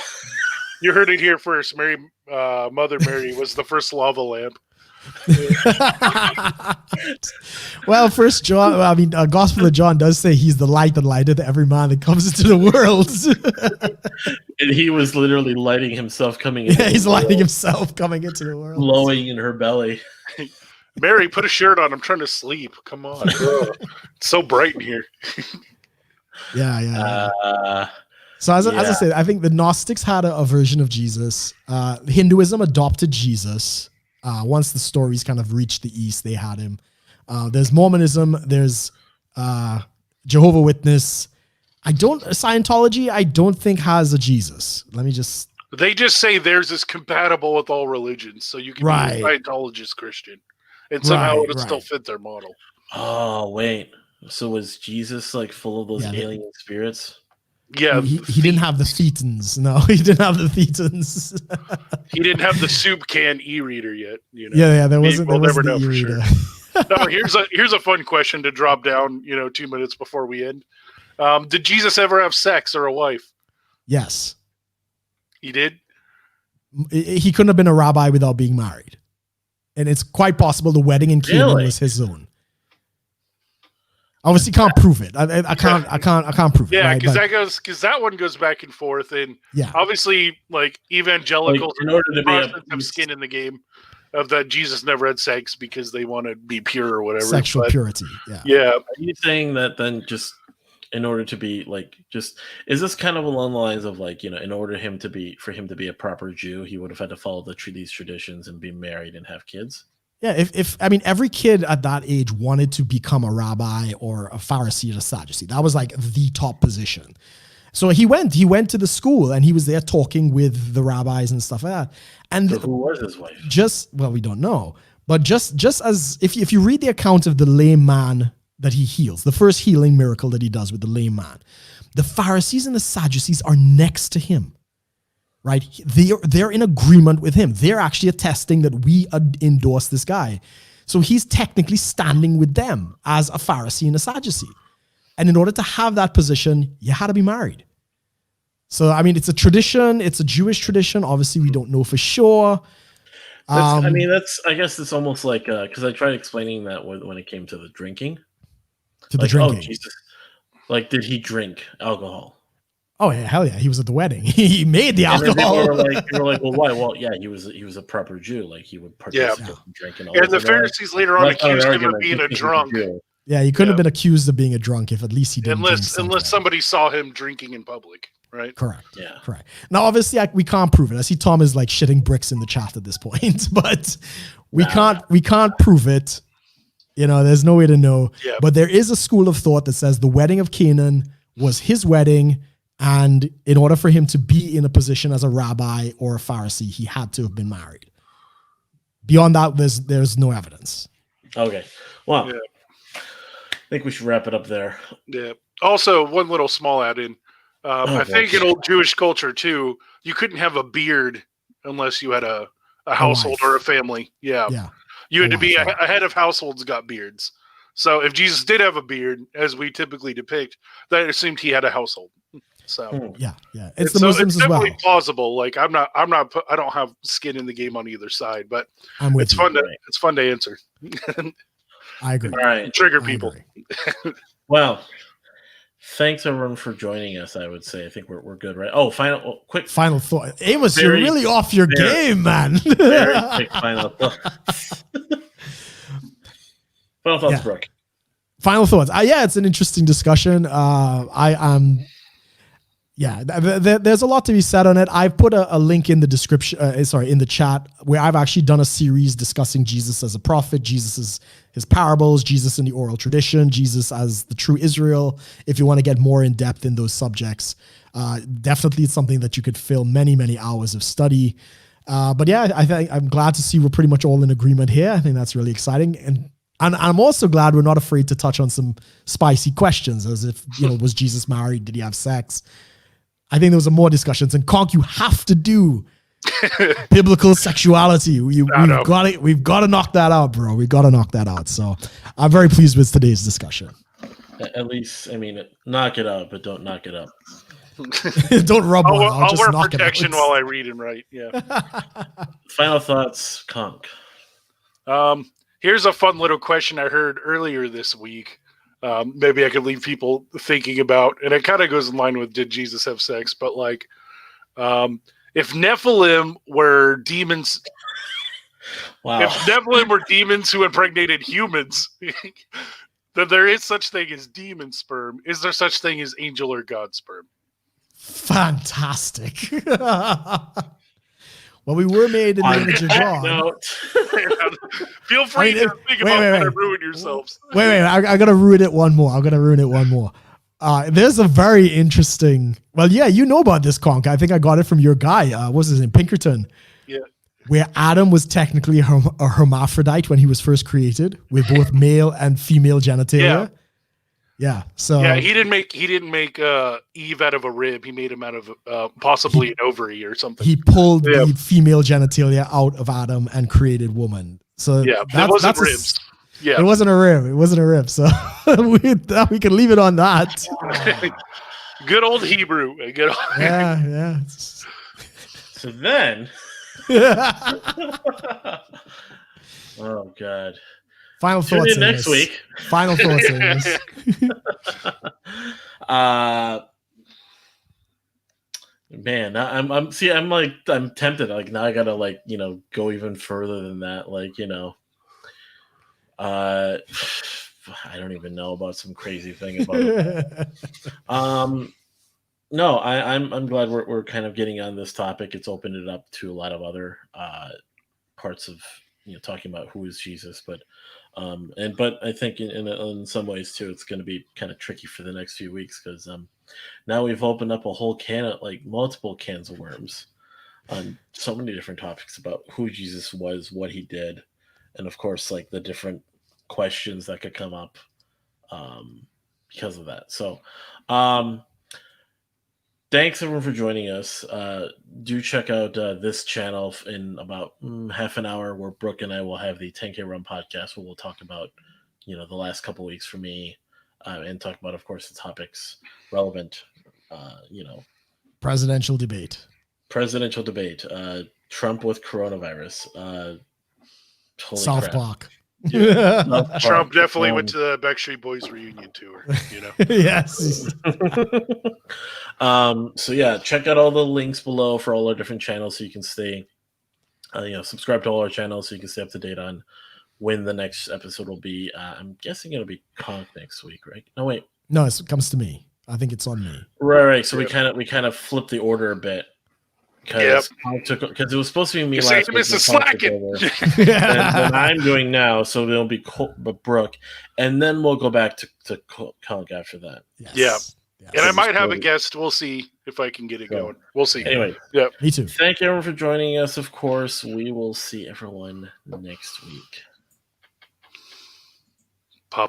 heard it here first. Mother Mary was the first lava lamp. Well, First John, Gospel of John does say he's the light that lighteth every man that comes into the world. And he was literally lighting himself coming into he's lighting himself coming into the world. Glowing in her belly. Mary, put a shirt on. I'm trying to sleep. Come on. It's so bright in here. So as I said, I think the Gnostics had a version of Jesus. Hinduism adopted Jesus. Once the stories kind of reached the East, they had him. There's Mormonism. There's Jehovah's Witness. Scientology, I don't think has a Jesus. They just say theirs is compatible with all religions, so you can be a Scientologist Christian, and somehow it'll still fit their model. Oh wait, so was Jesus like full of those alien spirits? Yeah, he didn't have the thetans. No, he didn't have the thetans. He didn't have the soup can e-reader yet. There wasn't. We'll never know the for e-reader. sure. No, here's a fun question to drop down. 2 minutes before we end. Did Jesus ever have sex or a wife? Yes, he did. He couldn't have been a rabbi without being married, and it's quite possible the wedding in Canaan was his own. Obviously, can't prove it. I can't prove it. Yeah, right? because that one goes back and forth, and obviously, like evangelicals, in order to have skin in the game of that Jesus never had sex because they want to be pure or whatever. Sexual purity. Yeah. Are you saying that then just in order to be like is this kind of along the lines of like in order for him to be a proper Jew, he would have had to follow these traditions and be married and have kids? Yeah, if every kid at that age wanted to become a rabbi or a Pharisee or a Sadducee. That was like the top position. So he went to the school and he was there talking with the rabbis and stuff like that. And so who was his wife? We don't know. But just as if you read the account of the lame man that he heals, the first healing miracle that he does with the lame man, the Pharisees and the Sadducees are next to him. Right? They're in agreement with him. They're actually attesting that we endorse this guy. So he's technically standing with them as a Pharisee and a Sadducee. And in order to have that position, you had to be married. So, it's a tradition. It's a Jewish tradition. Obviously, we don't know for sure. I guess it's almost like, because I tried explaining that when it came to the drinking. Drinking. Oh, Jesus. Like, did he drink alcohol? Oh yeah, hell yeah! He was at the wedding. He made the alcohol. They were like, well, why? Well, yeah, he was a proper Jew. Like he would participate in drinking. And the Pharisees later on accused him of being a drunk. Yeah, he couldn't have been accused of being a drunk if at least he didn't. Unless somebody saw him drinking in public, right? Correct. Yeah. Correct. Now, obviously, we can't prove it. I see Tom is like shitting bricks in the chat at this point, but we can't prove it. There's no way to know. Yeah. But there is a school of thought that says the wedding of Canaan was his wedding. And in order for him to be in a position as a rabbi or a Pharisee, he had to have been married. Beyond that, there's no evidence. Okay. Well, I think we should wrap it up there. Yeah. Also, one little small add-in. I think in old Jewish culture, too, you couldn't have a beard unless you had a household or a family. Yeah. You had to be a head of households got beards. So if Jesus did have a beard, as we typically depict, that assumed he had a household. So yeah, it's the Muslims it's as well. Definitely plausible. Like I don't have skin in the game on either side, but it's fun to answer. I agree. All right, trigger people. Well, thanks everyone for joining us. I would say I think we're good, right? Oh, quick final thought. Amos, you're really off your game, man. Very quick final thought. Final thoughts, Brooke. Final thoughts. Yeah, it's an interesting discussion. There's a lot to be said on it. I've put a link in the description, in the chat, where I've actually done a series discussing Jesus as a prophet, his parables, Jesus in the oral tradition, Jesus as the true Israel. If you want to get more in depth in those subjects, definitely it's something that you could fill many, many hours of study. But yeah, I'm glad to see we're pretty much all in agreement here. I think that's really exciting. And I'm also glad we're not afraid to touch on some spicy questions, as if, was Jesus married? Did he have sex? I think there was more discussions. And CONK, you have to do biblical sexuality. We've got to knock that out, bro. We've got to knock that out. So I'm very pleased with today's discussion. At least, knock it out, but don't knock it up. Don't rub one. I'll wear protection while I read and write. Yeah. Final thoughts, CONK. Here's a fun little question I heard earlier this week. Maybe I could leave people thinking about, and it kind of goes in line with did Jesus have sex? But if Nephilim were demons, if Nephilim were demons who impregnated humans, then there is such thing as demon sperm. Is there such thing as angel or God sperm? Fantastic. Well, we were made in the image of God. Feel free to think about how to ruin yourselves. Wait. I got to ruin it one more. There's a very interesting... Well, yeah, you know about this, CONK. I think I got it from your guy. What's his name? Pinkerton. Yeah. Where Adam was technically a hermaphrodite when he was first created, with both male and female genitalia. Yeah. So he didn't make Eve out of a rib. He made him out of possibly an ovary or something. He pulled the female genitalia out of Adam and created woman. So that wasn't ribs. It wasn't a rib. So we can leave it on that. Good old Hebrew. Yeah. So then, oh God. Final thoughts next week. Final thoughts. Man, I'm tempted. Now I gotta go even further than that. I don't even know about some crazy thing about it. No, I'm glad we're kind of getting on this topic. It's opened it up to a lot of other parts of talking about who is Jesus, but I think in some ways too, it's going to be kind of tricky for the next few weeks because now we've opened up a whole multiple cans of worms on so many different topics about who Jesus was, what he did, and of course the different questions that could come up because of that. So thanks everyone for joining us. Do check out this channel in about half an hour, where Brooke and I will have the 10K Run podcast, where we'll talk about the last couple weeks for me, and talk about, of course, the topics relevant. Presidential debate. Trump with coronavirus. South Park. Yeah. Trump definitely went to the Backstreet Boys reunion tour. Yes. So yeah, check out all the links below for all our different channels so you can stay, subscribe to all our channels so you can stay up to date on when the next episode will be. I'm guessing it'll be CONK next week, right? No, wait. No, it comes to me. I think it's on me. Right. So we kind of flipped the order a bit. Because it was supposed to be me last week. Slacking. and I'm doing now, so it'll be Brooke, and then we'll go back to CONK after that. Yes. Yeah, and I might have a guest. We'll see if I can get it going. We'll see. Anyway, me too. Thank you everyone for joining us. Of course, we will see everyone next week.